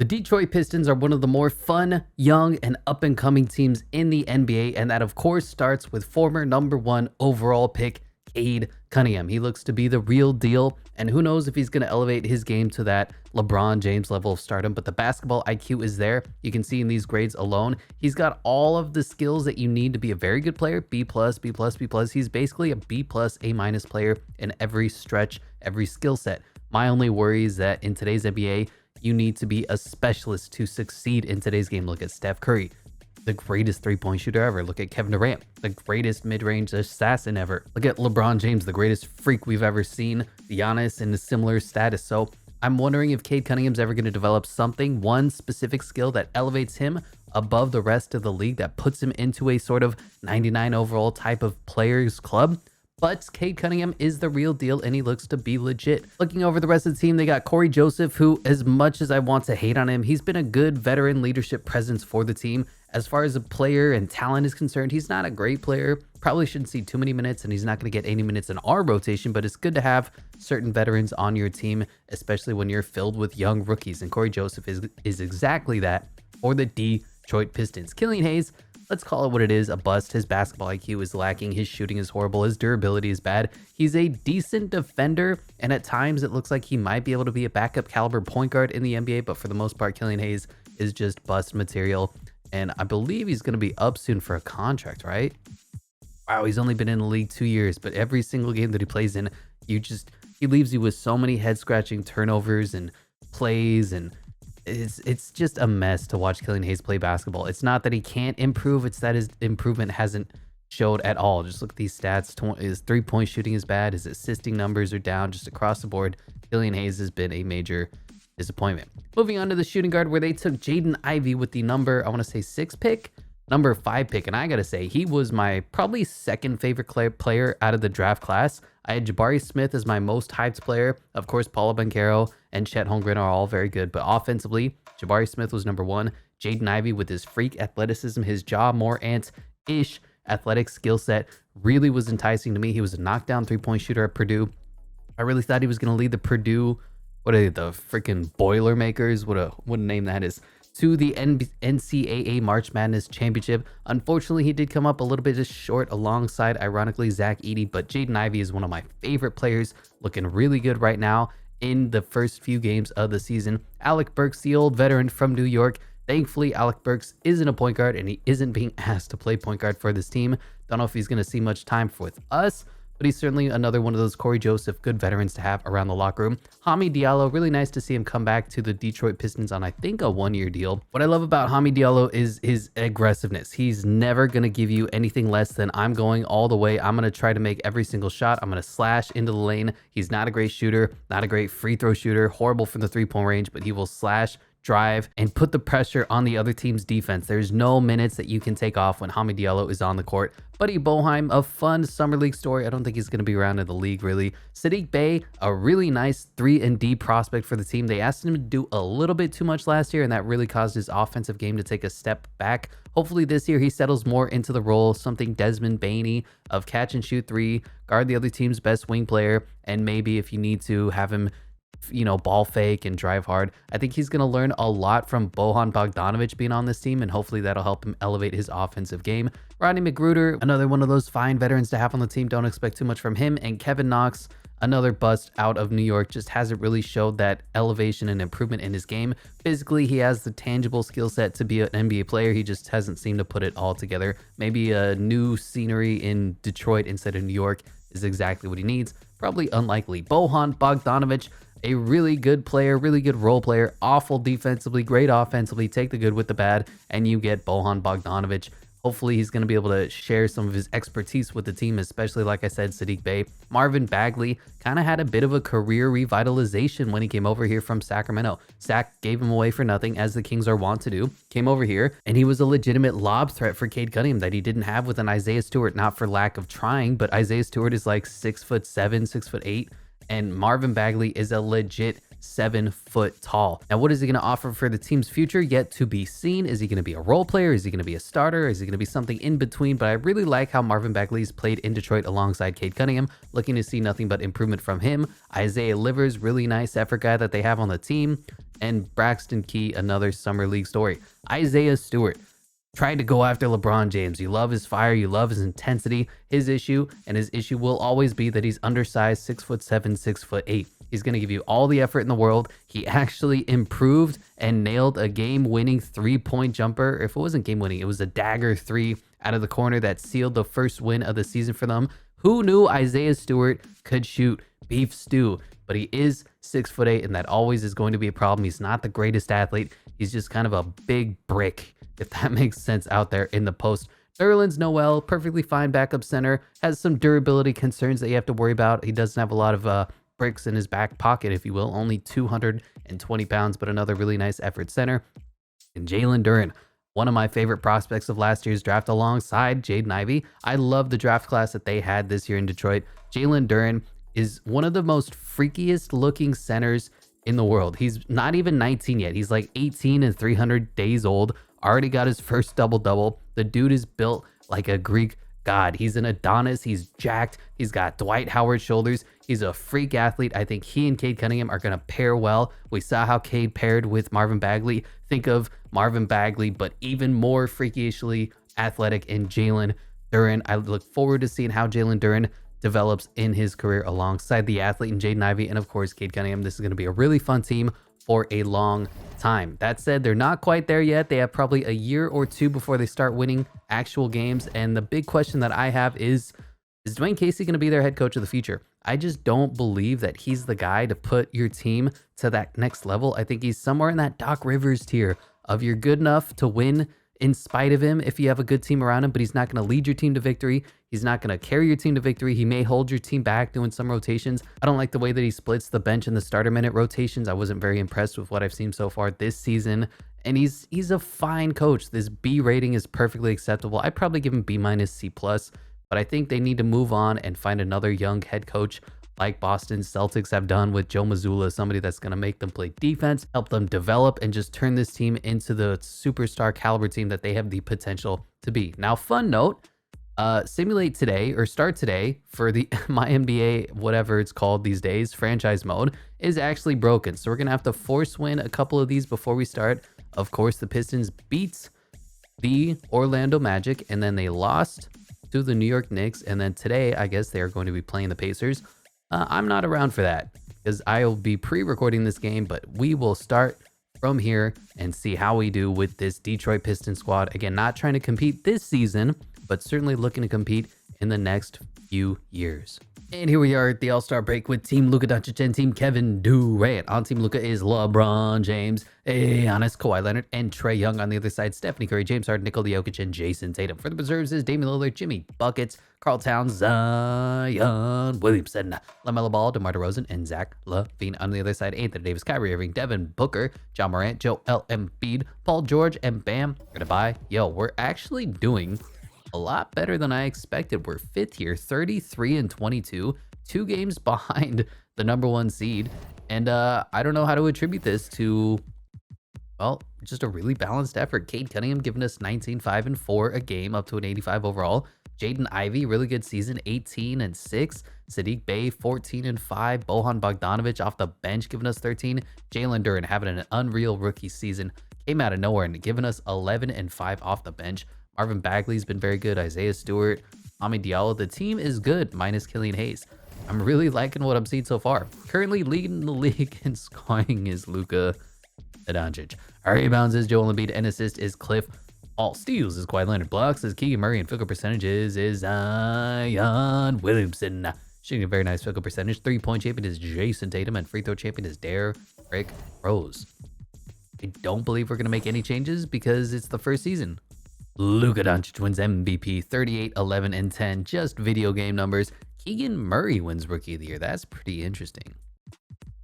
The Detroit Pistons are one of the more fun, young, and up-and-coming teams in the NBA, and that of course starts with former #1 overall pick Cade Cunningham. He looks to be the real deal, and who knows if he's going to elevate his game to that LeBron James level of stardom, but the basketball IQ is there. You can see in these grades alone, he's got all of the skills that you need to be a very good player. B+, B+, B+. He's basically a B+, A- player in every stretch, every skill set. My only worry is that in today's NBA, you need to be a specialist to succeed in today's game. Look at Steph Curry, the greatest three-point shooter ever. Look at Kevin Durant, the greatest mid-range assassin ever. Look at LeBron James, the greatest freak we've ever seen. Giannis in a similar status. So I'm wondering if Cade Cunningham's ever going to develop something, one specific skill that elevates him above the rest of the league, that puts him into a sort of 99 overall type of players club. But Cade Cunningham is the real deal, and he looks to be legit. Looking over the rest of the team, they got Corey Joseph, who, as much as I want to hate on him, he's been a good veteran leadership presence for the team. As far as a player and talent is concerned, he's not a great player. Probably shouldn't see too many minutes, and he's not going to get any minutes in our rotation, but it's good to have certain veterans on your team, especially when you're filled with young rookies. And Corey Joseph is exactly that for the Detroit Pistons. Killian Hayes, let's call it what it is, a bust. His basketball IQ is lacking. His shooting is horrible. His durability is bad. He's a decent defender, and at times it looks like he might be able to be a backup caliber point guard in the NBA, but for the most part, Killian Hayes is just bust material. And I believe he's going to be up soon for a contract, right? Wow, he's only been in the league 2 years, but every single game that he plays in, he leaves you with so many head-scratching turnovers and plays, and it's just a mess to watch Killian Hayes play basketball. It's not that he can't improve, it's that his improvement hasn't showed at all. Just look at these stats. His three-point shooting is bad. His assisting numbers are down just across the board. Killian Hayes has been a major disappointment. Moving on to the shooting guard, where they took Jaden Ivey with the number 6 pick, number 5 pick. And I gotta say, he was my probably second favorite player out of the draft class. I had Jabari Smith as my most hyped player. Of course, Paolo Banchero and Chet Holmgren are all very good, but offensively, Jabari Smith was number 1. Jaden Ivey, with his freak athleticism, his Ja Morant-ish athletic skill set, really was enticing to me. He was a knockdown three-point shooter at Purdue. I really thought he was going to lead the Purdue, what are they, the freaking Boilermakers, what a name that is, to the NCAA March Madness Championship. Unfortunately, he did come up a little bit just short alongside, ironically, Zach Edey, but Jaden Ivey is one of my favorite players, looking really good right now in the first few games of the season. Alec Burks, the old veteran from New York. Thankfully, Alec Burks isn't a point guard, and he isn't being asked to play point guard for this team. Don't know if he's going to see much time with us, but he's certainly another one of those Corey Joseph good veterans to have around the locker room. Hami Diallo, really nice to see him come back to the Detroit Pistons on, I think, a one-year deal. What I love about Hami Diallo is his aggressiveness. He's never going to give you anything less than, I'm going all the way. I'm going to try to make every single shot. I'm going to slash into the lane. He's not a great shooter, not a great free throw shooter, horrible from the three-point range, but he will slash, drive, and put the pressure on the other team's defense. There's no minutes that you can take off when Hami Diallo is on the court. Buddy Boeheim, a fun summer league story. I don't think he's going to be around in the league, really. Sadiq Bey, a really nice 3-and-D prospect for the team. They asked him to do a little bit too much last year, and that really caused his offensive game to take a step back. Hopefully this year he settles more into the role, something Desmond Bainey of catch and shoot 3, guard the other team's best wing player, and maybe if you need to have him, ball fake and drive hard. I think he's going to learn a lot from Bojan Bogdanovic being on this team, and hopefully that'll help him elevate his offensive game. Rodney McGruder, another one of those fine veterans to have on the team. Don't expect too much from him. And Kevin Knox, another bust out of New York, just hasn't really showed that elevation and improvement in his game. Physically, he has the tangible skill set to be an NBA player. He just hasn't seemed to put it all together. Maybe a new scenery in Detroit instead of New York is exactly what he needs. Probably unlikely. Bojan Bogdanovic, a really good player, really good role player, awful defensively, great offensively. Take the good with the bad, and you get Bojan Bogdanovic. Hopefully he's going to be able to share some of his expertise with the team, especially, like I said, Sadiq Bey. Marvin Bagley kind of had a bit of a career revitalization when he came over here from Sacramento. Sac gave him away for nothing, as the Kings are wont to do. Came over here, and he was a legitimate lob threat for Cade Cunningham that he didn't have with an Isaiah Stewart, not for lack of trying, but Isaiah Stewart is like 6'7", 6'8", and Marvin Bagley is a legit 7 foot tall. Now, what is he going to offer for the team's future? Yet to be seen. Is he going to be a role player? Is he going to be a starter? Is he going to be something in between? But I really like how Marvin Bagley's played in Detroit alongside Cade Cunningham. Looking to see nothing but improvement from him. Isaiah Livers, really nice effort guy that they have on the team. And Braxton Key, another summer league story. Isaiah Stewart tried to go after LeBron James. You love his fire, you love his intensity. His issue will always be that he's undersized, 6'7", 6'8". He's going to give you all the effort in the world. He actually improved and nailed a game-winning 3-point jumper. If it wasn't game-winning, it was a dagger 3 out of the corner that sealed the first win of the season for them. Who knew Isaiah Stewart could shoot beef stew? But he is 6'8", and that always is going to be a problem. He's not the greatest athlete. He's just kind of a big brick, if that makes sense, out there in the post. Nerlens Noel, perfectly fine backup center, has some durability concerns that you have to worry about. He doesn't have a lot of bricks in his back pocket, if you will. Only 220 pounds, but another really nice effort center. And Jalen Duren, one of my favorite prospects of last year's draft alongside Jaden Ivey. I love the draft class that they had this year in Detroit. Jalen Duren is one of the most freakiest looking centers in the world. He's not even 19 yet. He's like 18 and 300 days old. Already got his first double-double. The dude is built like a Greek god. He's an Adonis. He's jacked. He's got Dwight Howard shoulders. He's a freak athlete. I think he and Cade Cunningham are going to pair well. We saw how Cade paired with Marvin Bagley. Think of Marvin Bagley, but even more freakishly athletic in Jalen Duren. I look forward to seeing how Jalen Duren develops in his career alongside the athlete in Jaden Ivey and, of course, Cade Cunningham. This is going to be a really fun team for a long time. That said, they're not quite there yet. They have probably a year or two before they start winning actual games. And the big question that I have is Dwayne Casey going to be their head coach of the future? I just don't believe that he's the guy to put your team to that next level. I think he's somewhere in that Doc Rivers tier of you're good enough to win in spite of him if you have a good team around him, but he's not going to lead your team to victory. He's not going to carry your team to victory. He may hold your team back doing some rotations. I don't like the way that he splits the bench and the starter minute rotations. I wasn't very impressed with what I've seen so far this season. And he's a fine coach. This B rating is perfectly acceptable. I'd probably give him B-, C+, but I think they need to move on and find another young head coach like Boston Celtics have done with Joe Mazzulla, somebody that's going to make them play defense, help them develop, and just turn this team into the superstar caliber team that they have the potential to be. Now, fun note, simulate today or start today for the MyNBA, whatever it's called these days, franchise mode is actually broken. So we're going to have to force win a couple of these before we start. Of course, the Pistons beat the Orlando Magic, and then they lost to the New York Knicks. And then today, I guess they are going to be playing the Pacers. I'm not around for that because I'll be pre-recording this game, but we will start from here and see how we do with this Detroit Pistons squad. Again, not trying to compete this season, but certainly looking to compete in the next few years. And here we are at the All-Star break with Team Luka Doncic and Team Kevin Durant. On Team Luka is LeBron James, Giannis, Kawhi Leonard, and Trae Young. On the other side, Stephanie Curry, James Harden, Nikola Jokic, and Jason Tatum. For the Preserves is Damian Lillard, Jimmy Buckets, Karl Towns, Zion Williamson, LaMelo Ball, DeMar DeRozan, and Zach LaVine. On the other side, Anthony Davis, Kyrie Irving, Devin Booker, John Morant, Joel Embiid, Paul George, and Bam Adebayo. Yo, we're actually doing a lot better than I expected. We're fifth here, 33-22, 2 games behind the number 1 seed. And I don't know how to attribute this to, well, just a really balanced effort. Cade Cunningham giving us 19, 5, and 4 a game, up to an 85 overall. Jaden Ivey, really good season, 18 and 6. Sadiq Bey, 14 and 5. Bojan Bogdanovic off the bench, giving us 13. Jalen Duren having an unreal rookie season. Came out of nowhere and giving us 11 and 5 off the bench. Marvin Bagley's been very good. Isaiah Stewart, Ami Diallo. The team is good, minus Killian Hayes. I'm really liking what I'm seeing so far. Currently leading the league in scoring is Luka Doncic. Our rebounds is Joel Embiid, and assist is Cliff. All steals is Kawhi Leonard. Blocks is Keegan Murray, and field goal percentages is Zion Williamson. Shooting a very nice field goal percentage. 3-point champion is Jason Tatum, and free throw champion is Derrick Rose. I don't believe we're going to make any changes because it's the first season. Luka Doncic wins MVP, 38, 11, and 10. Just video game numbers. Keegan Murray wins Rookie of the Year. That's pretty interesting.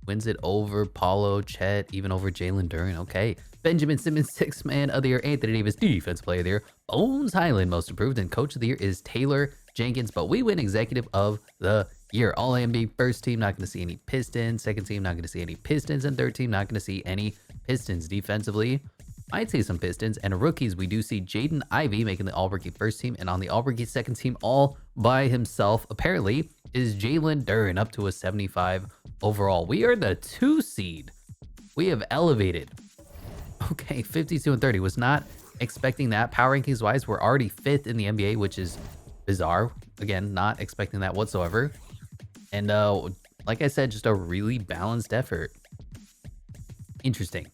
Wins it over Paulo, Chet, even over Jalen Duren. Okay. Benjamin Simmons, 6th man of the year. Anthony Davis, Defense Player of the Year. Bones Highland, Most Improved. And Coach of the Year is Taylor Jenkins. But we win Executive of the year. All NBA first team, not going to see any Pistons. Second team, not going to see any Pistons. And third team, not going to see any Pistons. Defensively, might see some Pistons. And rookies, we do see Jaden Ivey making the all-rookie first team. And on the all-rookie second team, all by himself, apparently, is Jalen Duren up to a 75 overall. We are the 2 seed. We have elevated. Okay, 52 and 30. Was not expecting that. Power rankings wise, we're already 5th in the NBA, which is bizarre. Again, not expecting that whatsoever. And like I said, just a really balanced effort. Interesting.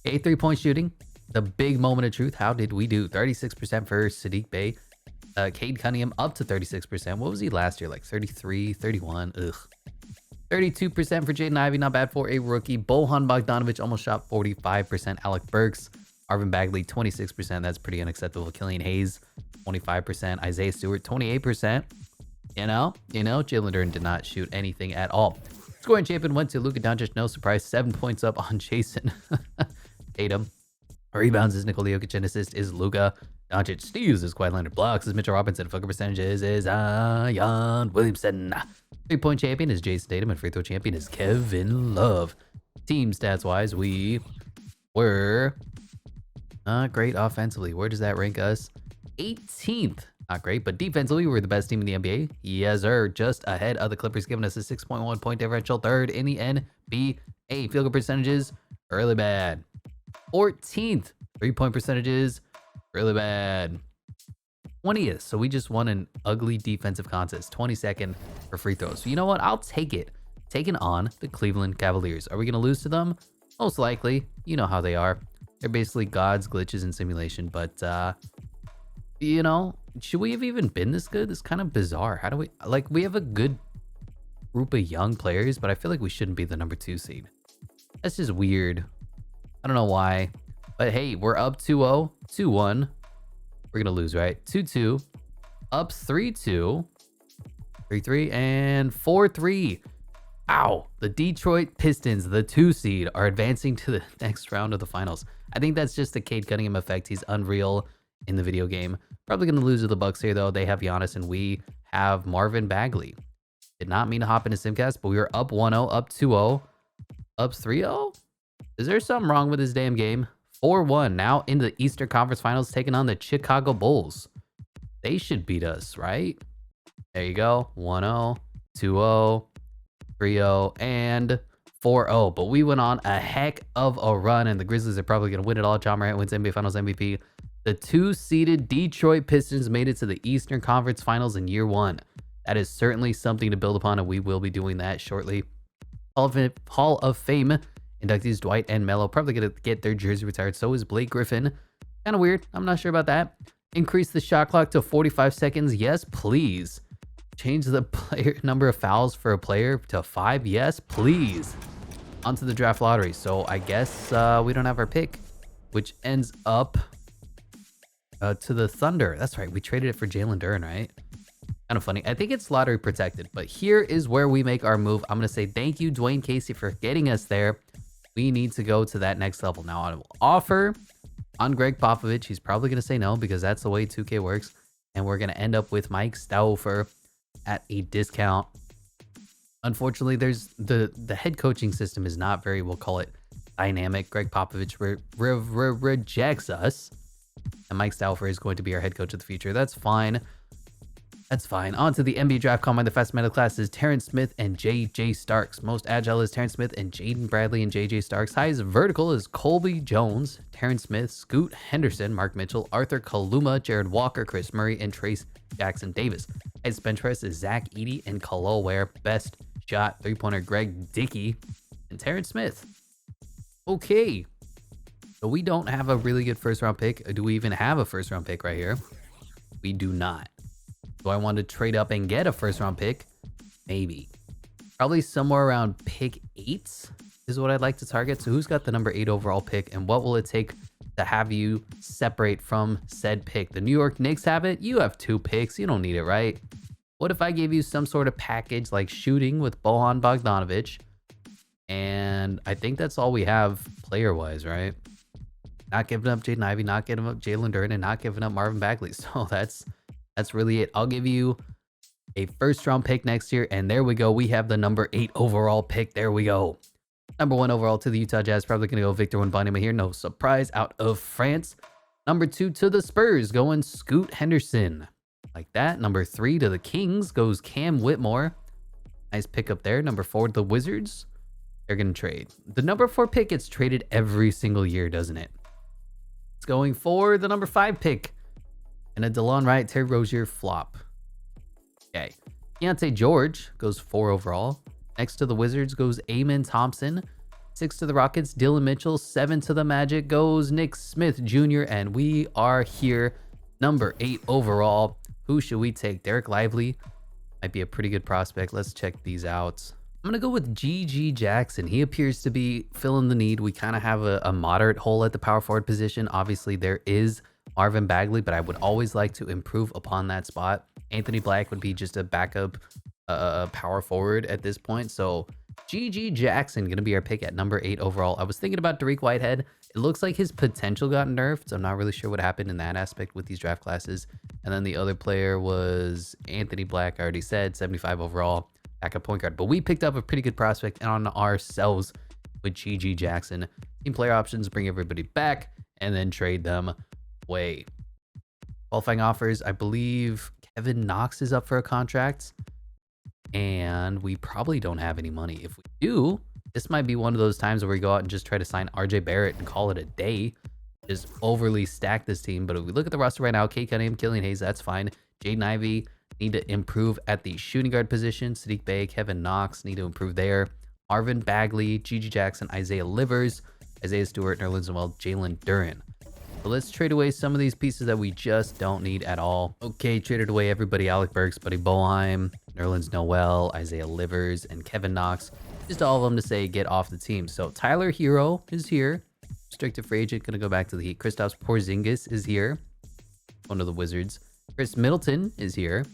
Okay, 3-point shooting. The big moment of truth. How did we do? 36% for Saddiq Bey. Cade Cunningham up to 36%. What was he last year? Like 33, 31. Ugh. 32% for Jaden Ivey. Not bad for a rookie. Bojan Bogdanovic almost shot 45%. Alec Burks. Arvin Bagley, 26%. That's pretty unacceptable. Killian Hayes, 25%. Isaiah Stewart, 28%. You know, Jalen Duren did not shoot anything at all. Scoring champion went to Luka Doncic. No surprise. 7 points up on Jason Tatum. Rebounds is Nikola Jokic, and assist is Luka Doncic. Steals is Kawhi Leonard. Blocks is Mitchell Robinson. Focus percentages is Zion Williamson. 3-point champion is Jason Tatum, and free throw champion is Kevin Love. Team stats wise, we were not great offensively. Where does that rank us? 18th. Not great, but defensively, we're the best team in the NBA. Yes, sir. Just ahead of the Clippers, giving us a 6.1 point differential. 3rd in the NBA. Field goal percentages, really bad. 14th. 3-point percentages, really bad. 20th. So we just won an ugly defensive contest. 22nd for free throws. So you know what? I'll take it. Taking on the Cleveland Cavaliers. Are we going to lose to them? Most likely. You know how they are. They're basically gods, glitches, and simulation. But, you know, should we have even been this good? It's kind of bizarre. How do we, like, we have a good group of young players, but I feel like we shouldn't be the number 2 seed. That's just weird. I don't know why. But hey, we're up 2-0, 2-1. We're going to lose, right? 2-2. Up 3-2. 3-3 and 4-3. Ow. The Detroit Pistons, the 2 seed, are advancing to the next round of the finals. I think that's just the Cade Cunningham effect. He's unreal in the video game. Probably going to lose to the Bucks here, though. They have Giannis, and we have Marvin Bagley. Did not mean to hop into Simcast, but we were up 1-0, up 2-0, up 3-0. Is there something wrong with this damn game? 4-1, now into the Eastern Conference Finals, taking on the Chicago Bulls. They should beat us, right? There you go. 1-0, 2-0, 3-0, and 4-0. But we went on a heck of a run, and the Grizzlies are probably going to win it all. John Morant wins NBA Finals MVP. The 2-seeded Detroit Pistons made it to the Eastern Conference Finals in year 1. That is certainly something to build upon, and we will be doing that shortly. Hall of Fame inductees Dwight and Melo probably going to get their jersey retired. So is Blake Griffin. Kind of weird. I'm not sure about that. Increase the shot clock to 45 seconds. Yes, please. Change the player number of fouls for a player to 5. Yes, please. Onto the draft lottery. So I guess we don't have our pick, which ends up to the Thunder. That's right. We traded it for Jalen Duren, right? Kind of funny. I think it's lottery protected, but here is where we make our move. I'm going to say thank you, Dwayne Casey, for getting us there. We need to go to that next level. Now, I will offer on Greg Popovich. He's probably going to say no because that's the way 2K works. And we're going to end up with Mike Stauffer at a discount. Unfortunately, there's the head coaching system is not very, we'll call it, dynamic. Greg Popovich rejects us. And Mike Stauffer is going to be our head coach of the future. That's fine. That's fine. On to the NBA draft combine. The fastest man of the class is Terrence Smith and JJ Starks. Most agile is Terrence Smith and Jaden Bradley and JJ Starks. Highest vertical is Colby Jones, Terrence Smith, Scoot Henderson, Mark Mitchell, Arthur Kaluma, Jared Walker, Chris Murray, and Trace Jackson Davis. Highest bench press is Zach Edey and Khalil Ware. Best shot three-pointer Greg Dickey and Terrence Smith. Okay. So we don't have a really good first-round pick. Do we even have a first-round pick right here? We do not. Do I want to trade up and get a first-round pick? Maybe. Probably somewhere around pick 8 is what I'd like to target. So who's got the number 8 overall pick, and what will it take to have you separate from said pick? The New York Knicks have it. You have 2 picks. You don't need it, right? What if I gave you some sort of package like shooting with Bojan Bogdanovic? And I think that's all we have player-wise, right? Not giving up Jaden Ivey, not giving up Jalen Duren, and not giving up Marvin Bagley. So that's really it. I'll give you a first round pick next year. And there we go. We have the number 8 overall pick. There we go. Number 1 overall to the Utah Jazz. Probably going to go Victor Wembanyama here. No surprise, out of France. Number 2 to the Spurs, going Scoot Henderson. Like that. Number 3 to the Kings goes Cam Whitmore. Nice pickup there. Number 4 to the Wizards. They're going to trade. The number 4 pick gets traded every single year, doesn't it? It's going for the number 5 pick. And a DeLon Wright, Terry Rozier flop. Okay. Keontae George goes 4 overall. Next to the Wizards goes Amen Thompson. 6 to the Rockets, Dylan Mitchell. 7 to the Magic goes Nick Smith Jr. And we are here. Number 8 overall. Who should we take? Derek Lively might be a pretty good prospect. Let's check these out. I'm going to go with GG Jackson. He appears to be filling the need. We kind of have a moderate hole at the power forward position. Obviously, there is Marvin Bagley, but I would always like to improve upon that spot. Anthony Black would be just a backup power forward at this point. So GG Jackson going to be our pick at number 8 overall. I was thinking about Dariq Whitehead. It looks like his potential got nerfed. So I'm not really sure what happened in that aspect with these draft classes. And then the other player was Anthony Black. I already said 75 overall. Backup point guard, but we picked up a pretty good prospect on ourselves with GG Jackson. Team player options, bring everybody back and then trade them away. Qualifying offers, I believe Kevin Knox is up for a contract and we probably don't have any money. If we do, this might be one of those times where we go out and just try to sign RJ Barrett and call it a day. Just overly stack this team. But if we look at the roster right now, Kate Cunningham, Killian Hayes, that's fine. Jaden Ivey, need to improve at the shooting guard position. Sadiq Bey, Kevin Knox need to improve there. Marvin Bagley, GG Jackson, Isaiah Livers, Isaiah Stewart, Nerlens Noel, Jalen Duren. So let's trade away some of these pieces that we just don't need at all. Okay, traded away everybody. Alec Burks, Buddy Boeheim, Nerlens Noel, Isaiah Livers, and Kevin Knox. Just all of them to say get off the team. So Tyler Hero is here. Restricted free agent, going to go back to the Heat. Kristaps Porzingis is here. One of the Wizards. Chris Middleton is here.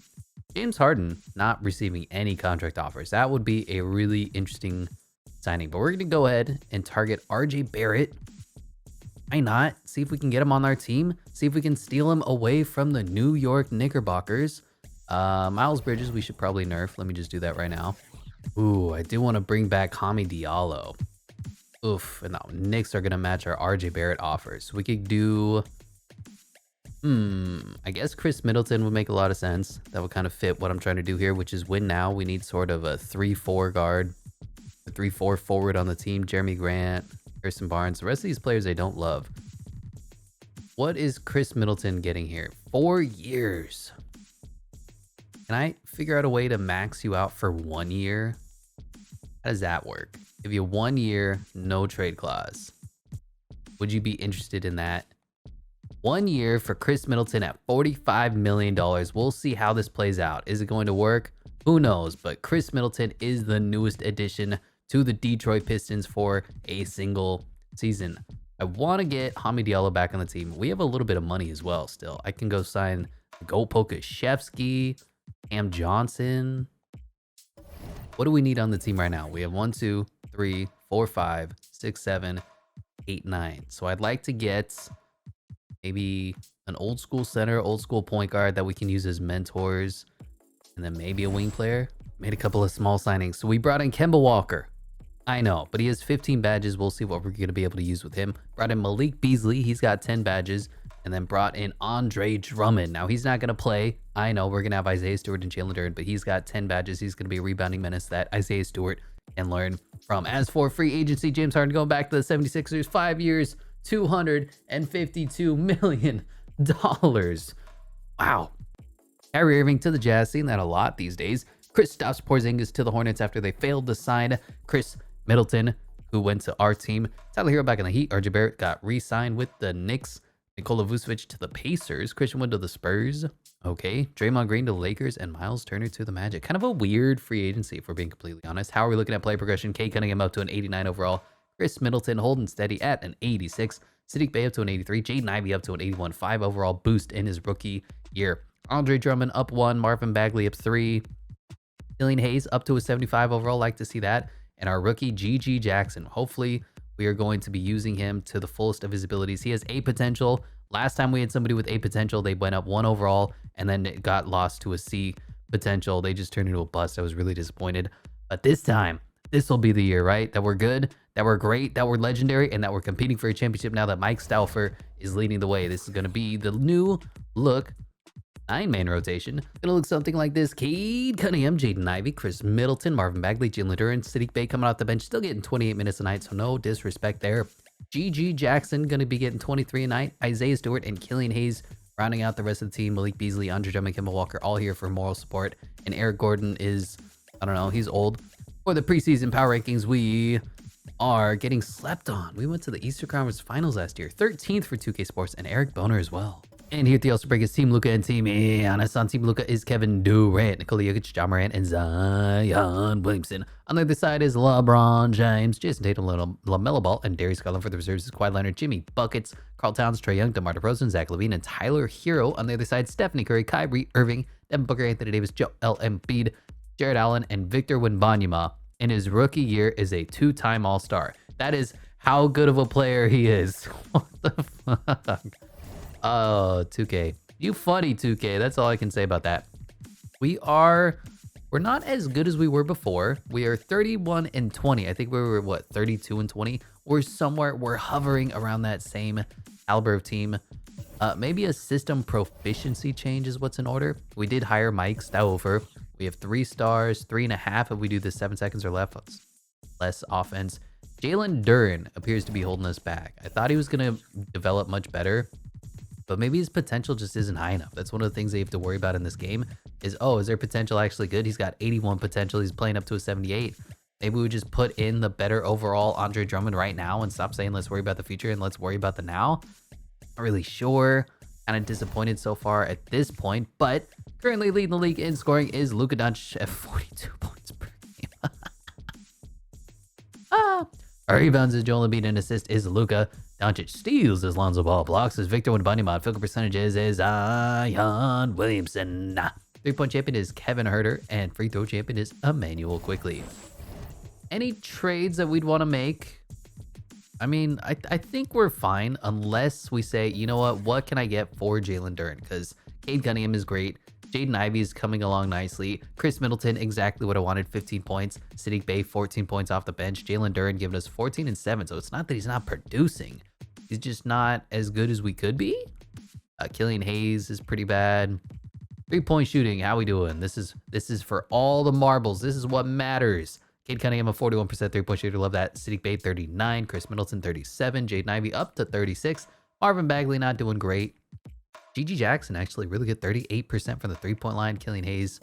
James Harden not receiving any contract offers. That would be a really interesting signing. But we're going to go ahead and target RJ Barrett. Why not? See if we can get him on our team. See if we can steal him away from the New York Knickerbockers. Miles Bridges, we should probably nerf. Let me just do that right now. Ooh, I do want to bring back Hami Diallo. Oof, and the Knicks are going to match our RJ Barrett offers. So we could do... I guess Chris Middleton would make a lot of sense. That would kind of fit what I'm trying to do here, which is win now. We need sort of a 3-4 guard, a 3-4 forward on the team. Jeremy Grant, Harrison Barnes. The rest of these players I don't love. What is Chris Middleton getting here? 4 years. Can I figure out a way to max you out for 1 year? How does that work? Give you 1 year, no trade clause. Would you be interested in that? 1 year for Chris Middleton at $45 million. We'll see how this plays out. Is it going to work? Who knows? But Chris Middleton is the newest addition to the Detroit Pistons for a single season. I want to get Hami Diallo back on the team. We have a little bit of money as well still. I can go sign Go Pokashevsky, Cam Johnson. What do we need on the team right now? We have 1, 2, 3, 4, 5, 6, 7, 8, 9. So I'd like to get... maybe an old school center, old school point guard that we can use as mentors, and then maybe a wing player. Made a couple of small signings. So we brought in Kemba Walker. I know, but he has 15 badges. We'll see what we're going to be able to use with him. Brought in Malik Beasley. He's got 10 badges. And then brought in Andre Drummond. Now, he's not going to play. I know we're going to have Isaiah Stewart and Jalen Duren, but he's got 10 badges. He's going to be a rebounding menace that Isaiah Stewart can learn from. As for free agency, James Harden going back to the 76ers, 5 years, $252 million. Wow. Kyrie Irving to the Jazz, seeing that a lot these days. Kristaps Porzingis to the Hornets after they failed to sign Chris Middleton, who went to our team. Tyler Hero back in the Heat. RJ Barrett got re-signed with the Knicks. Nikola Vucevic to the Pacers. Christian Wood to the Spurs. Okay. Draymond Green to the Lakers. And Miles Turner to the Magic. Kind of a weird free agency, if we're being completely honest. How are we looking at play progression? Kate Cunningham up to an 89 overall. Chris Middleton holding steady at an 86. Sadiq Bey up to an 83. Jaden Ivey up to an 81. 5 overall boost in his rookie year. Andre Drummond up 1. Marvin Bagley up 3. Killian Hayes up to a 75 overall. Like to see that. And our rookie GG Jackson. Hopefully we are going to be using him to the fullest of his abilities. He has A potential. Last time we had somebody with A potential, they went up 1 overall and then it got lost to a C. potential. They just turned into a bust. I was really disappointed. But this time, this will be the year, right? That we're good, that we're great, that we're legendary, and that we're competing for a championship now that Mike Stauffer is leading the way. This is going to be the new look 9-man rotation. Gonna look something like this. Cade Cunningham, Jaden Ivey, Chris Middleton, Marvin Bagley, Jalen Duren, Sadiq Bey coming off the bench, still getting 28 minutes a night, so no disrespect there. GG Jackson gonna be getting 23 a night. Isaiah Stewart and Killian Hayes rounding out the rest of the team. Malik Beasley, Andre Drummond, Kemba Walker, all here for moral support. And Eric Gordon is, I don't know, he's old. For the preseason power rankings, we are getting slept on. We went to the Eastern Conference Finals last year, 13th for 2K Sports, and Eric Boner as well. And here at the All-Star break is Team Luka and Team Giannis. On Team Luka is Kevin Durant, Nikola Jokic, Ja Morant, and Zion Williamson. On the other side is LeBron James, Jason Tatum, LaMelo Ball, and Darius Garland. For the reserves is Kawhi Leonard, Jimmy Buckets, Karl Towns, Trae Young, DeMar DeRozan, Zach LaVine, and Tyler Hero. On the other side, Stephanie Curry, Kyrie Irving, Devin Booker, Anthony Davis, Joel Embiid, Jared Allen, and Victor Wembanyama. In his rookie year is a 2-time All-Star. That is how good of a player he is. What the fuck? Oh, 2K. You funny, 2K. That's all I can say about that. We're not as good as we were before. We are 31 and 20. I think we were, what, 32 and 20? We're hovering around that same caliber of team. Maybe a system proficiency change is what's in order. We did hire Mike Stauffer. We have 3 stars, 3.5 if we do the 7 seconds or less offense. Jalen Duren appears to be holding us back. I thought he was going to develop much better, but maybe his potential just isn't high enough. That's one of the things they have to worry about in this game is, oh, is their potential actually good? He's got 81 potential. He's playing up to a 78. Maybe we would just put in the better overall Andre Drummond right now and stop saying let's worry about the future and let's worry about the now. Not really sure. Kind of disappointed so far at this point, but currently leading the league in scoring is Luka Doncic at 42 points per game. Our rebounds is Joel Embiid, and assist is Luka. Doncic steals as Lonzo Ball, blocks as Victor Wembanyama. Field goal percentages is Zion Williamson. 3-point champion is Kevin Huerter, and free throw champion is Emmanuel Quickly. Any trades that we'd want to make? I mean, I think we're fine unless we say, you know what can I get for Jalen Duren? Because Cade Cunningham is great. Jaden Ivey is coming along nicely. Chris Middleton, exactly what I wanted, 15 points. Sadiq Bey, 14 points off the bench. Jalen Duren giving us 14 and 7. So it's not that he's not producing. He's just not as good as we could be. Killian Hayes is pretty bad. 3-point shooting, how we doing? This is for all the marbles. This is what matters. Cade Cunningham, a 41% 3-point shooter. Love that. Sadiq Bey, 39. Chris Middleton, 37. Jaden Ivey up to 36. Marvin Bagley not doing great. GG Jackson actually really good, 38% from the 3-point line. Killian Hayes.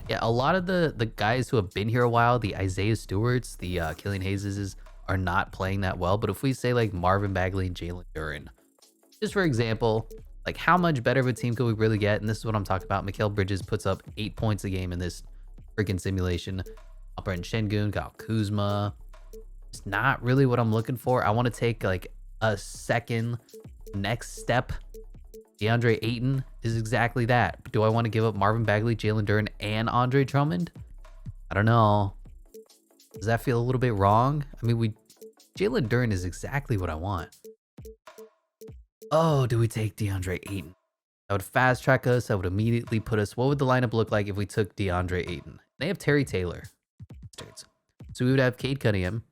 Yeah, a lot of the guys who have been here a while, the Isaiah Stewarts, the Killian Hayeses are not playing that well. But if we say like Marvin Bagley and Jalen Duren, just for example, like how much better of a team could we really get? And this is what I'm talking about. Mikal Bridges puts up 8 points a game in this freaking simulation. Alperen Şengün, Kyle Kuzma. It's not really what I'm looking for. I want to take like a second next step. DeAndre Ayton is exactly that. Do I want to give up Marvin Bagley, Jalen Duren, and Andre Drummond? I don't know. Does that feel a little bit wrong? I mean, Jalen Duren is exactly what I want. Oh, do we take DeAndre Ayton? That would fast track us. That would immediately put us. What would the lineup look like if we took DeAndre Ayton? They have Terry Taylor. So we would have Cade Cunningham,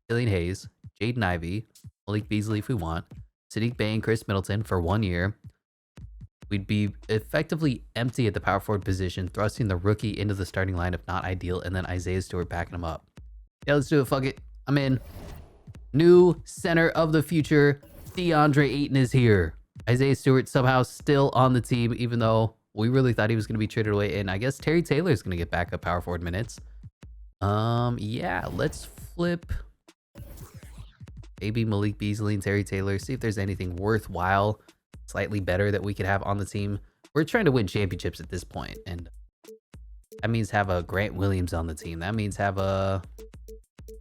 Killian Hayes, Jaden Ivey, Malik Beasley if we want, Sadiq Bey and Chris Middleton for 1 year. We'd be effectively empty at the power forward position, thrusting the rookie into the starting lineup, not ideal, and then Isaiah Stewart backing him up. Yeah, let's do it. Fuck it. I'm in. New center of the future. DeAndre Ayton is here. Isaiah Stewart somehow still on the team, even though we really thought he was going to be traded away. And I guess Terry Taylor is going to get backup power forward minutes. Yeah, let's flip maybe Malik Beasley and Terry Taylor. See if there's anything worthwhile, slightly better that we could have on the team. We're trying to win championships at this point, and that means have a Grant Williams on the team. That means have a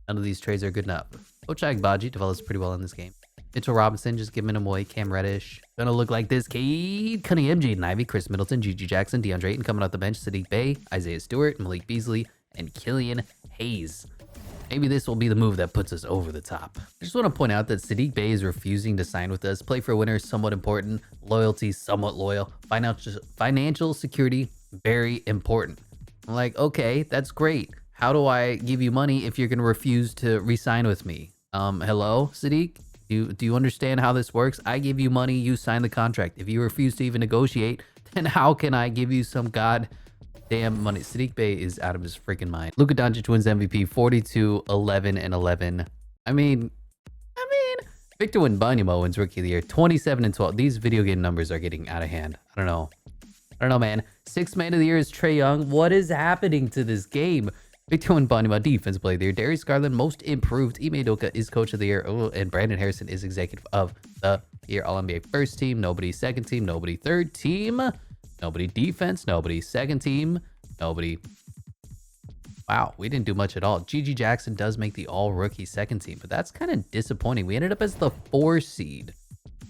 none of these trades are good enough. Ochai Agbaji develops pretty well in this game. Mitchell Robinson just giving him away. Cam Reddish gonna look like this. Cade Cunningham, Jaden Ivey, Chris Middleton, GG Jackson, DeAndre Ayton coming off the bench. Sadiq Bey, Isaiah Stewart, Malik Beasley, and Killian Hayes. Maybe this will be the move that puts us over the top. I just want to point out that Sadiq Bey is refusing to sign with us. Play for a winner is somewhat important. Loyalty, somewhat loyal. Financial security, very important. I'm like, okay, that's great. How do I give you money if you're going to refuse to re-sign with me? Hello, Sadiq? Do you understand how this works? I give you money, you sign the contract. If you refuse to even negotiate, then how can I give you some goddamn money? Sadiq Bey is out of his freaking mind. Luka Doncic wins MVP 42, 11, and 11. I mean, Victor Wembanyama wins Rookie of the Year 27 and 12. These video game numbers are getting out of hand. I don't know, man. Sixth man of the year is Trae Young. What is happening to this game? Victor Wembanyama, Defensive Player of the Year. Darius Garland, Most Improved. Ime Udoka is Coach of the Year. Oh, and Brandon Harrison is Executive of the Year. All-NBA First Team. Nobody Second Team. Nobody Third Team. Nobody Defense. Nobody Second Team. Nobody... Wow, we didn't do much at all. GG Jackson does make the All-Rookie Second Team, but that's kind of disappointing. We ended up as the 4 seed,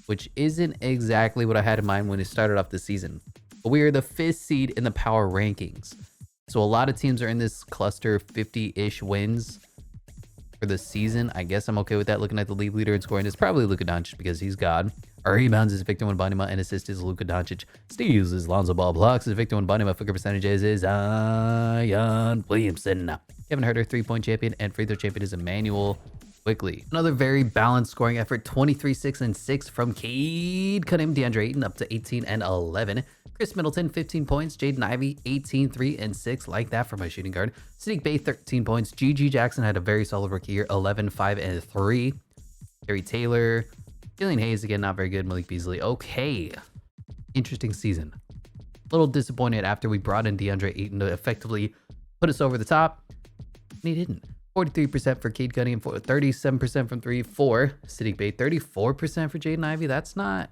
which isn't exactly what I had in mind when it started off the season. But we are the 5th seed in the power rankings. So a lot of teams are in this cluster 50-ish wins for the season. I guess I'm okay with that. Looking at the league leader in scoring, it's probably Luka Doncic because he's God. Our rebounds is Victor Wembanyama, and assist is Luka Doncic. Steals is Lonzo Ball. Blocks is Victor Wembanyama. Finger percentages is Zion Williamson. Kevin Huerter, 3-point champion, and free throw champion is Emmanuel Quickly. Another very balanced scoring effort. 23, 6, and 6 from Cade Cunningham. DeAndre Ayton up to 18 and 11. Chris Middleton, 15 points. Jaden Ivey, 18, 3, and 6. Like that for my shooting guard. Sadiq Bey, 13 points. GG Jackson had a very solid rookie year. 11, 5, and 3. Terry Taylor. Killian Hayes, again, not very good. Malik Beasley. Okay. Interesting season. A little disappointed after we brought in DeAndre Ayton to effectively put us over the top. And he didn't. 43% for Cade Cunningham, 37% from 3, 4. Sadiq Bey, 34% for Jaden Ivey. That's not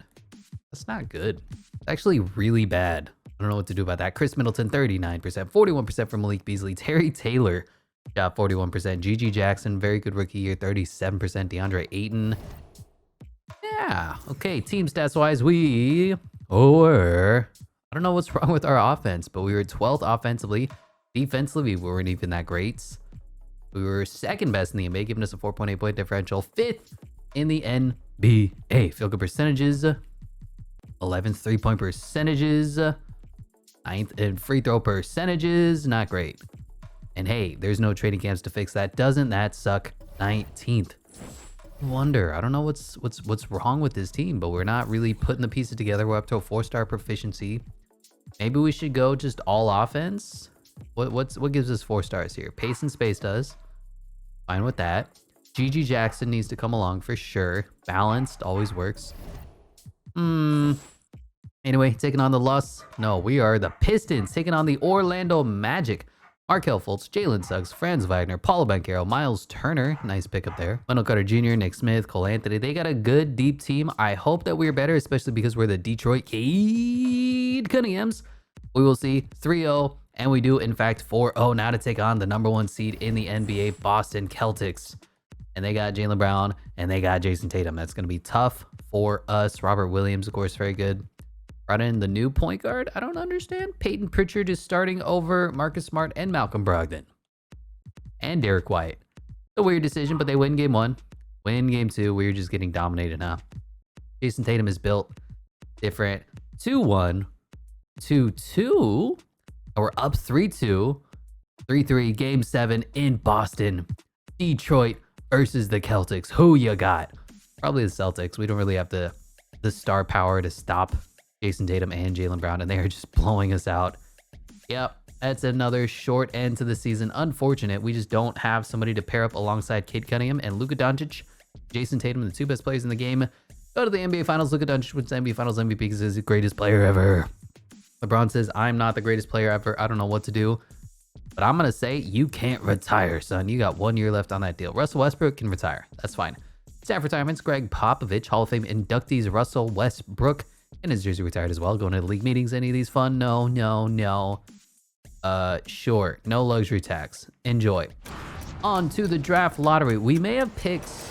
good. It's actually really bad. I don't know what to do about that. Chris Middleton, 39%, 41% from Malik Beasley. Terry Taylor got 41%. GG Jackson, very good rookie year, 37%. DeAndre Ayton. Yeah, okay, team stats wise, we were, I don't know what's wrong with our offense, but we were 12th offensively. Defensively, we weren't even that great. We were second best in the NBA, giving us a 4.8 point differential. 5th in the NBA. Field goal percentages, 11th 3-point percentages, 9th in free throw percentages. Not great. And hey, there's no training camps to fix that. Doesn't that suck? 19th. Wonder, I don't know what's wrong with this team, but we're not really putting the pieces together. We're up to a 4-star proficiency. Maybe we should go just all offense. What gives us 4 stars here? Pace and space does. Fine with that. GG Jackson needs to come along for sure. Balanced always works. Anyway, taking on the Lusts. No, we are the Pistons taking on the Orlando Magic. Markelle Fultz, Jalen Suggs, Franz Wagner, Paulo Banchero, Miles Turner. Nice pickup there. Wendell Carter Jr., Nick Smith, Cole Anthony. They got a good, deep team. I hope that we're better, especially because we're the Detroit Cade Cunninghams. We will see 3-0, and we do, in fact, 4-0 now to take on the #1 seed in the NBA, Boston Celtics. And they got Jaylen Brown, and they got Jason Tatum. That's going to be tough for us. Robert Williams, of course, very good. Brought in the new point guard. I don't understand. Peyton Pritchard is starting over Marcus Smart and Malcolm Brogdon. And Derek White. A weird decision, but they win game 1. Win game 2. We're just getting dominated now. Jason Tatum is built different. 2-1. 2-2. We're up 3-2. 3-3. Game 7 in Boston. Detroit versus the Celtics. Who you got? Probably the Celtics. We don't really have the star power to stop Jason Tatum and Jaylen Brown, and they are just blowing us out. Yep, that's another short end to the season. Unfortunate. We just don't have somebody to pair up alongside Cade Cunningham and Luka Doncic. Jason Tatum, the 2 best players in the game, go to the NBA Finals. Luka Doncic wins NBA Finals MVP because he's the greatest player ever. LeBron says, I'm not the greatest player ever. I don't know what to do. But I'm going to say, you can't retire, son. You got 1 year left on that deal. Russell Westbrook can retire. That's fine. Staff retirements, Greg Popovich, Hall of Fame inductees, Russell Westbrook. And his jersey retired as well. Going to the league meetings. Any of these fun? No. Sure. No luxury tax. Enjoy. On to the draft lottery. We may have picks.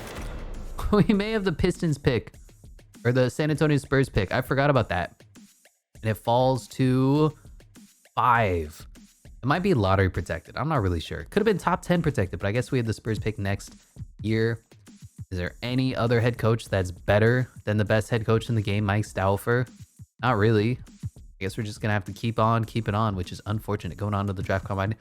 We may have the Pistons pick. Or the San Antonio Spurs pick. I forgot about that. And it falls to 5. It might be lottery protected. I'm not really sure. Could have been top 10 protected. But I guess we have the Spurs pick next year. Is there any other head coach that's better than the best head coach in the game, Mike Stauffer? Not really. I guess we're just gonna have to keep on keeping on, which is unfortunate. Going on to the draft combine.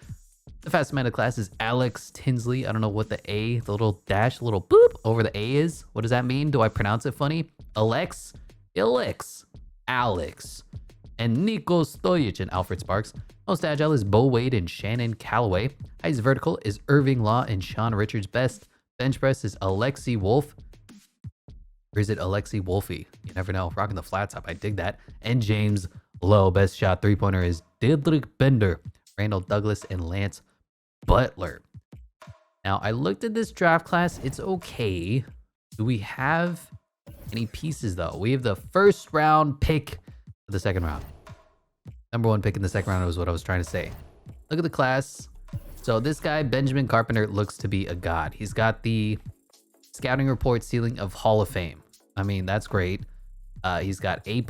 The fastest man of class is Alex Tinsley. I don't know what the A, the little dash, little boop over the A is. What does that mean? Do I pronounce it funny? Alex, Alex, and Nico Stojic and Alfred Sparks. Most agile is Bo Wade and Shannon Calloway. Highest vertical is Irving Law and Sean Richards. Best bench press is Alexi Wolf. Or is it Alexi Wolfie? You never know. Rocking the flat top. I dig that. And James Lowe. Best shot three-pointer is Didrik Bender, Randall Douglas, and Lance Butler. Now, I looked at this draft class. It's okay. Do we have any pieces, though? We have the first round pick for the second round. Number one pick in the second round was what I was trying to say. Look at the class. So this guy, Benjamin Carpenter, looks to be a god. He's got the scouting report ceiling of Hall of Fame. I mean, that's great. He's got A+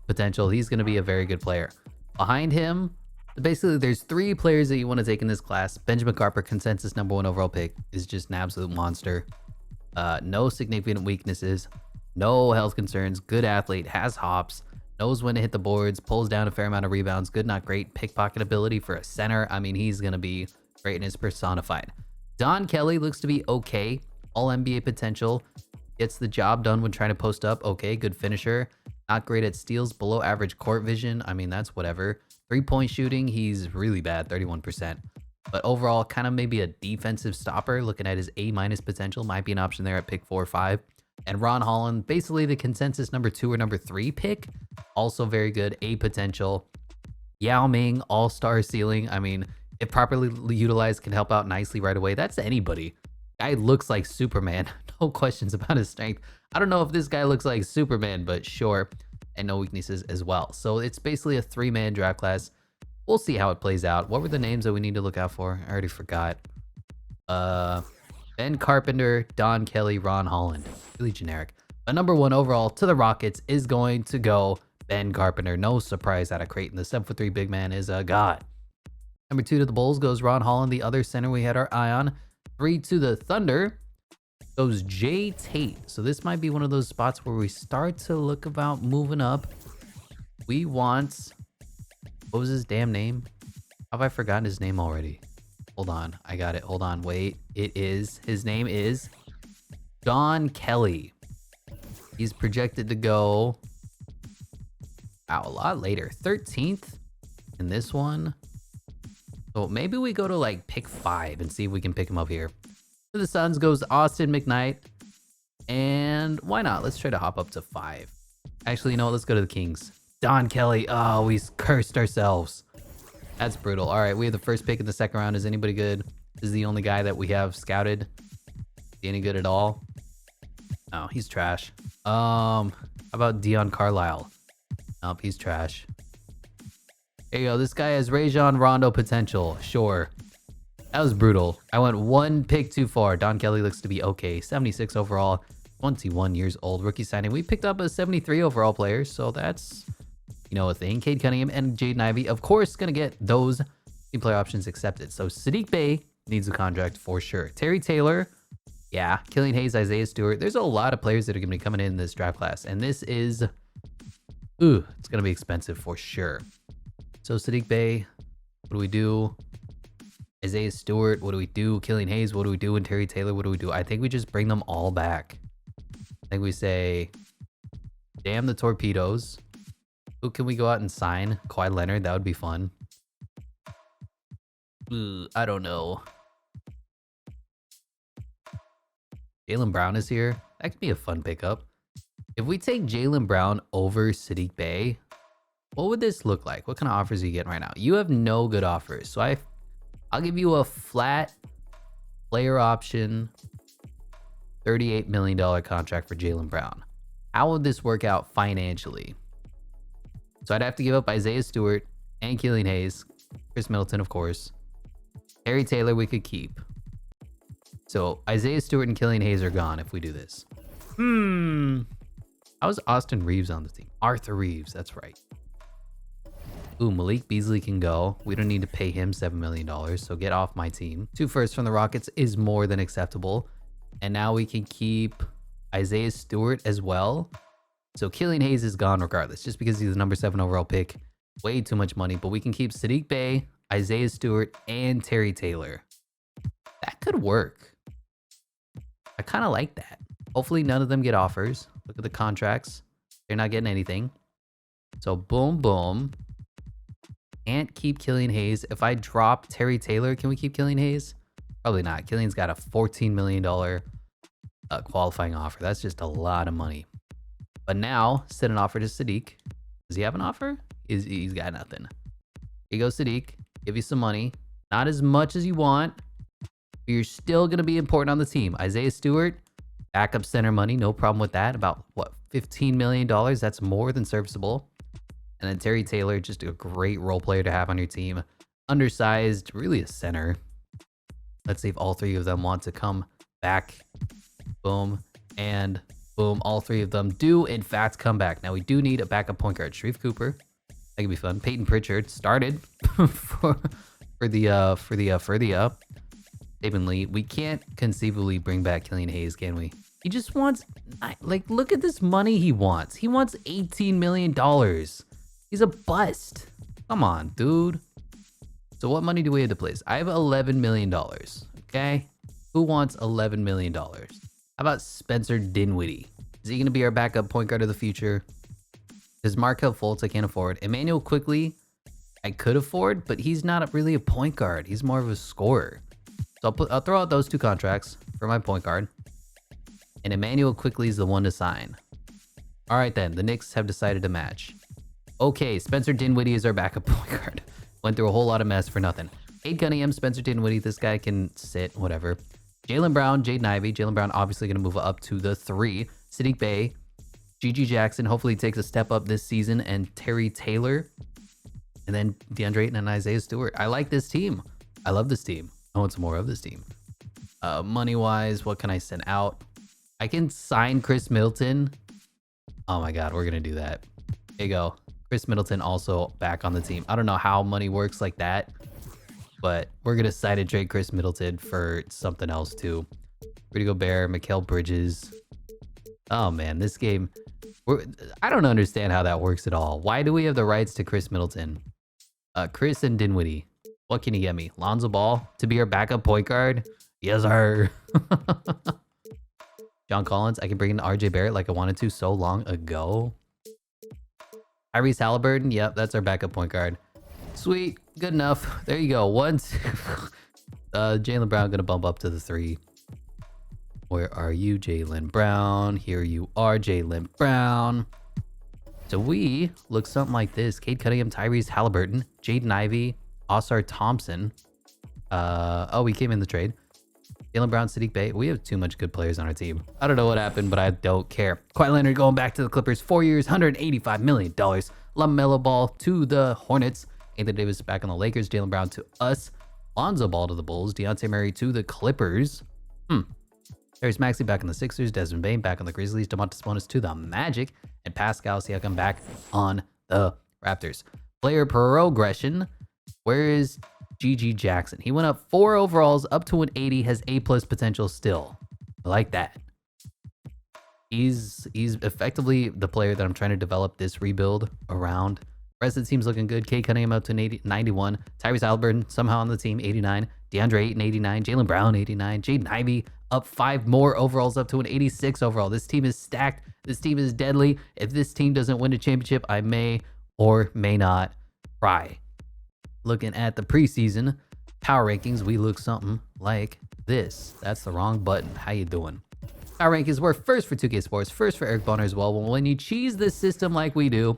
potential. He's going to be a very good player. Behind him, basically, there's three players that you want to take in this class. Benjamin Carpenter, consensus number one overall pick, is just an absolute monster. No significant weaknesses, no health concerns, good athlete, has hops, knows when to hit the boards, pulls down a fair amount of rebounds, good, not great, pickpocket ability for a center. I mean, he's going to be greatness personified. Don Kelly looks to be okay. All NBA potential. Gets the job done when trying to post up. Okay, good finisher. Not great at steals, below average court vision. I mean, that's whatever. 3-point shooting, he's really bad, 31%. But overall, kind of maybe a defensive stopper. Looking at his A- potential, might be an option there at pick 4 or 5. And Ron Holland, basically the consensus number 2 or number 3 pick. Also very good, A potential. Yao Ming, all-star ceiling. I mean, if properly utilized, can help out nicely right away. That's anybody. Guy looks like Superman. No questions about his strength. I don't know if this guy looks like Superman, but sure. And no weaknesses as well. So it's basically a 3-man draft class. We'll see how it plays out. What were the names that we need to look out for? I already forgot. Ben Carpenter, Don Kelly, Ron Holland. Really generic. But number one overall to the Rockets is going to go Ben Carpenter. No surprise out of Creighton. The 7'3" big man is a god. Number 2 to the Bulls goes Ron Holland, the other center we had our eye on. 3 to the Thunder goes Jay Tate. So this might be one of those spots where we start to look about moving up. We want... What was his damn name? Have I forgotten his name already? Hold on. I got it. Hold on. Wait. It is... His name is Don Kelly. He's projected to go... Wow, a lot later. 13th in this one. So maybe we go to like pick 5 and see if we can pick him up here. To the Suns goes Austin McKnight. And why not? Let's try to hop up to 5. Actually, you know what? Let's go to the Kings. Don Kelly. Oh, we cursed ourselves. That's brutal. All right, we have the first pick in the second round. Is anybody good? This is the only guy that we have scouted. Is he any good at all? No, he's trash. How about Dion Carlisle? Nope, he's trash. There you go. This guy has Rajon Rondo potential. Sure. That was brutal. I went one pick too far. Don Kelly looks to be okay. 76 overall, 21 years old. Rookie signing. We picked up a 73 overall player, so that's, you know, a thing. Cade Cunningham and Jaden Ivey, of course, going to get those team player options accepted. So Sadiq Bey needs a contract for sure. Terry Taylor, yeah. Killian Hayes, Isaiah Stewart. There's a lot of players that are going to be coming in this draft class, and this is, it's going to be expensive for sure. So Sadiq Bey, what do we do? Isaiah Stewart, what do we do? Killian Hayes, what do we do? And Terry Taylor, what do we do? I think we just bring them all back. I think we say, damn the torpedoes. Who can we go out and sign? Kawhi Leonard, that would be fun. I don't know. Jaylen Brown is here. That could be a fun pickup. If we take Jaylen Brown over Sadiq Bey, what would this look like? What kind of offers are you getting right now? You have no good offers. So I'll give you a flat player option, $38 million contract for Jaylen Brown. How would this work out financially? So I'd have to give up Isaiah Stewart and Killian Hayes, Chris Middleton, of course. Terry Taylor we could keep. So Isaiah Stewart and Killian Hayes are gone if we do this. How's Austin Reeves on the team? Arthur Reeves, that's right. Ooh, Malik Beasley can go. We don't need to pay him $7 million, so get off my team. 2 firsts from the Rockets is more than acceptable. And now we can keep Isaiah Stewart as well. So Killian Hayes is gone regardless, just because he's the number 7 overall pick. Way too much money, but we can keep Saddiq Bey, Isaiah Stewart, and Terry Taylor. That could work. I kind of like that. Hopefully none of them get offers. Look at the contracts. They're not getting anything. So boom, boom. Can't keep Killian Hayes. If I drop Terry Taylor, can we keep Killian Hayes? Probably not. Killian's got a $14 million qualifying offer. That's just a lot of money. But now, send an offer to Saddiq. Does he have an offer? He's got nothing. Here you go, Saddiq. Give you some money. Not as much as you want, but you're still going to be important on the team. Isaiah Stewart, backup center money. No problem with that. About, what, $15 million? That's more than serviceable. And then Terry Taylor, just a great role player to have on your team. Undersized, really a center. Let's see if all three of them want to come back. Boom. And boom. All three of them do, in fact, come back. Now, we do need a backup point guard. Sharif Cooper. That could be fun. Peyton Pritchard started for the David Lee. We can't conceivably bring back Killian Hayes, can we? He just wants, like, look at this money he wants. He wants $18 million. He's a bust. Come on, dude. So what money do we have to place? I have $11 million, okay? Who wants $11 million? How about Spencer Dinwiddie? Is he going to be our backup point guard of the future? Because Markelle Fultz I can't afford. Emmanuel Quickley I could afford, but he's not really a point guard. He's more of a scorer. So I'll throw out those two contracts for my point guard. And Emmanuel Quickley is the one to sign. All right then, the Knicks have decided to match. Okay, Spencer Dinwiddie is our backup point guard. Went through a whole lot of mess for nothing. Cade Cunningham, Spencer Dinwiddie, this guy can sit, whatever. Jaylen Brown, Jaden Ivey. Jaylen Brown obviously going to move up to the 3. Saddiq Bey, Gigi Jackson, hopefully takes a step up this season, and Terry Taylor. And then DeAndre Ayton and Isaiah Stewart. I like this team. I love this team. I want some more of this team. Money-wise, what can I send out? I can sign Chris Middleton. Oh my God, we're going to do that. There you go. Chris Middleton also back on the team. I don't know how money works like that, but we're going to decide to trade Chris Middleton for something else too. Rudy Gobert, Mikal Bridges. Oh man, this game, I don't understand how that works at all. Why do we have the rights to Chris Middleton? Chris and Dinwiddie. What can you get me? Lonzo Ball to be our backup point guard? Yes, sir. John Collins, I can bring in RJ Barrett like I wanted to so long ago. Tyrese Halliburton, yep, that's our backup point guard. Sweet, good enough. There you go. Once Jaylen Brown gonna bump up to the 3. Where are you, Jaylen Brown? Here you are, Jaylen Brown. So we look something like this. Cade Cunningham, Tyrese Halliburton, Jaden Ivey, Oscar Thompson. Oh, we came in the trade. Jaylen Brown, Saddiq Bey. We have too much good players on our team. I don't know what happened, but I don't care. Kawhi Leonard going back to the Clippers. 4 years, $185 million. LaMelo Ball to the Hornets. Anthony Davis back on the Lakers. Jaylen Brown to us. Lonzo Ball to the Bulls. Dejounte Murray to the Clippers. There's Maxey back on the Sixers. Desmond Bane back on the Grizzlies. Domantas Sabonis to the Magic. And Pascal Siakam back on the Raptors. Player progression. Where is Gigi Jackson? He went up 4 overalls, up to an 80, has A+ potential still. I like that. He's effectively the player that I'm trying to develop this rebuild around. Rest of the team's looking good. Cade Cunningham up to an 91. Tyrese Halliburton somehow on the team, 89. DeAndre Ayton, 89. Jaylen Brown, 89. Jaden Ivey up 5 more overalls, up to an 86 overall. This team is stacked. This team is deadly. If this team doesn't win a championship, I may or may not cry. Looking at the preseason power rankings, we look something like this. That's the wrong button. How you doing? Power rankings, we're first for 2K Sports, first for Eric Bonner as well. When you cheese this system like we do,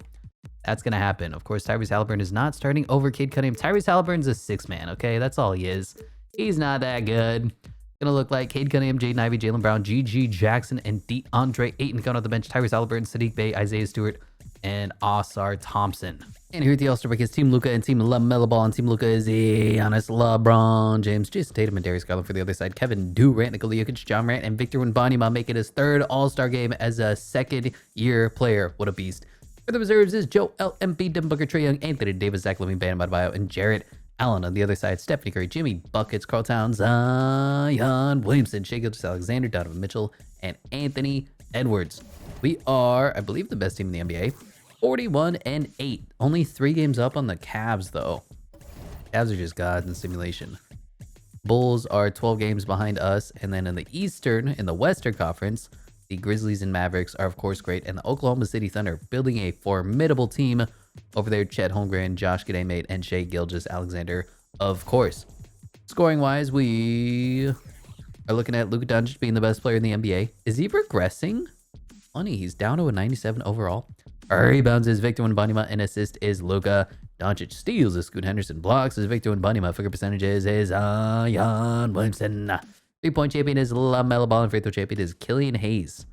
that's going to happen. Of course, Tyrese Halliburton is not starting over Cade Cunningham. Tyrese Halliburton's a 6-man, okay? That's all he is. He's not that good. Going to look like Cade Cunningham, Jaden Ivey, Jaylen Brown, Gigi Jackson, and DeAndre Ayton coming off the bench. Tyrese Halliburton, Saddiq Bey, Isaiah Stewart, and Oscar Thompson. And here at the All-Star break is Team Luka and Team LaMelo Ball. And Team Luka is Giannis, LeBron James, Jason Tatum, and Darius Garland for the other side. Kevin Durant, Nikola Jokic, John Morant, and Victor Wembanyama making his 3rd All-Star game as a 2nd-year player. What a beast. For the reserves is Joel Embiid, Devin Booker, Trae Young, Anthony Davis, Zach LaVine, Bam Adebayo, and Jarrett Allen. On the other side, Stephanie Curry, Jimmy Buckets, Karl Towns, Zion Williamson, Shai Gilgeous-Alexander, Donovan Mitchell, and Anthony Edwards. We are, I believe, the best team in the NBA. 41-8. Only 3 games up on the Cavs, though. Cavs are just gods in simulation. Bulls are 12 games behind us. And then in the Western Conference, the Grizzlies and Mavericks are, of course, great. And the Oklahoma City Thunder building a formidable team over there. Chet Holmgren, Josh Giddey, and Shai Gilgeous-Alexander, of course. Scoring-wise, we are looking at Luka Doncic being the best player in the NBA. Is he regressing? Funny, he's down to a 97 overall. Rebounds is Victor Wembanyama, and assist is Luka Doncic. Steals is Scoot Henderson. Blocks is Victor Wembanyama. Figure percentages is Zion Williamson. 3-point champion is LaMelo Ball, and free throw champion is Killian Hayes.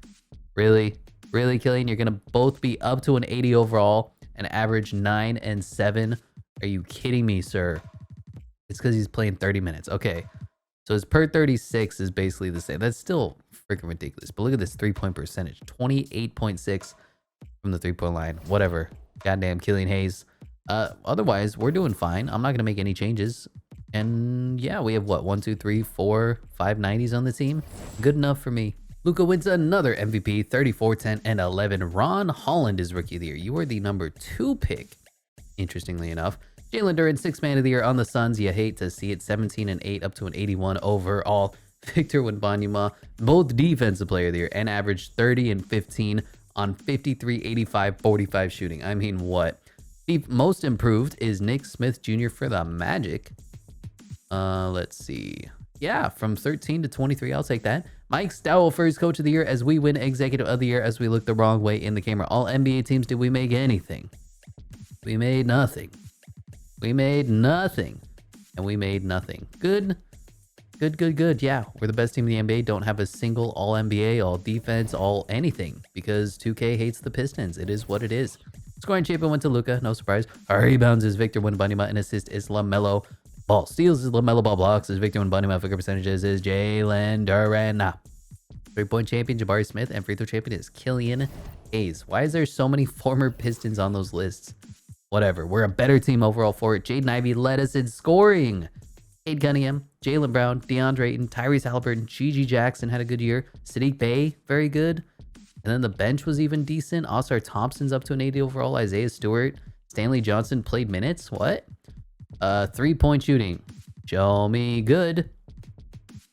Really, Killian, you're gonna both be up to an 80 overall and average 9 and 7. Are you kidding me, sir? It's because he's playing 30 minutes. Okay, so his per 36 is basically the same. That's still freaking ridiculous. But look at this 3-point percentage, 28.6 from the 3-point line. Whatever. Goddamn Killian Hayes. Otherwise, we're doing fine. I'm not gonna make any changes. And yeah, we have what, 1, 2, 3, 4, 5 90s on the team. Good enough for me. Luka wins another MVP, 34, 10, and 11. Ron Holland is Rookie of the Year. You are the number 2 pick, interestingly enough. Jalen Duren, 6th Man of the Year on the Suns. You hate to see it. 17 and 8, up to an 81 overall. Victor Wembanyama, both Defensive Player of the Year, and averaged 30 and 15 on 53, 85, 45 shooting. I mean, what? The most improved is Nick Smith Jr. for the Magic. Let's see. Yeah, from 13 to 23, I'll take that. Mike Stowell for his Coach of the Year as we win Executive of the Year as we look the wrong way in the camera. All NBA teams, did we make anything? We made nothing. We made nothing. And we made nothing. Good. Yeah, we're the best team in the NBA. Don't have a single all NBA, all defense, all anything because 2K hates the Pistons. It is what it is. Scoring champion went to Luka, no surprise. Rebounds is Victor Wembanyama, and assist is LaMelo Ball. Steals is LaMelo Ball. Blocks is Victor Wembanyama. Figure percentages is Jalen Duren. 3-point champion Jabari Smith, and free throw champion is Killian Hayes. Why is there so many former Pistons on those lists? Whatever. We're a better team overall for it. Jaden Ivey led us in scoring. Cade Cunningham, Jaylen Brown, DeAndre Ayton, Tyrese Halliburton, Gigi Jackson had a good year. Sadiq Bey, very good. And then the bench was even decent. Oscar Thompson's up to an 80 overall. Isaiah Stewart, Stanley Johnson played minutes. What? 3-point shooting. Show me good.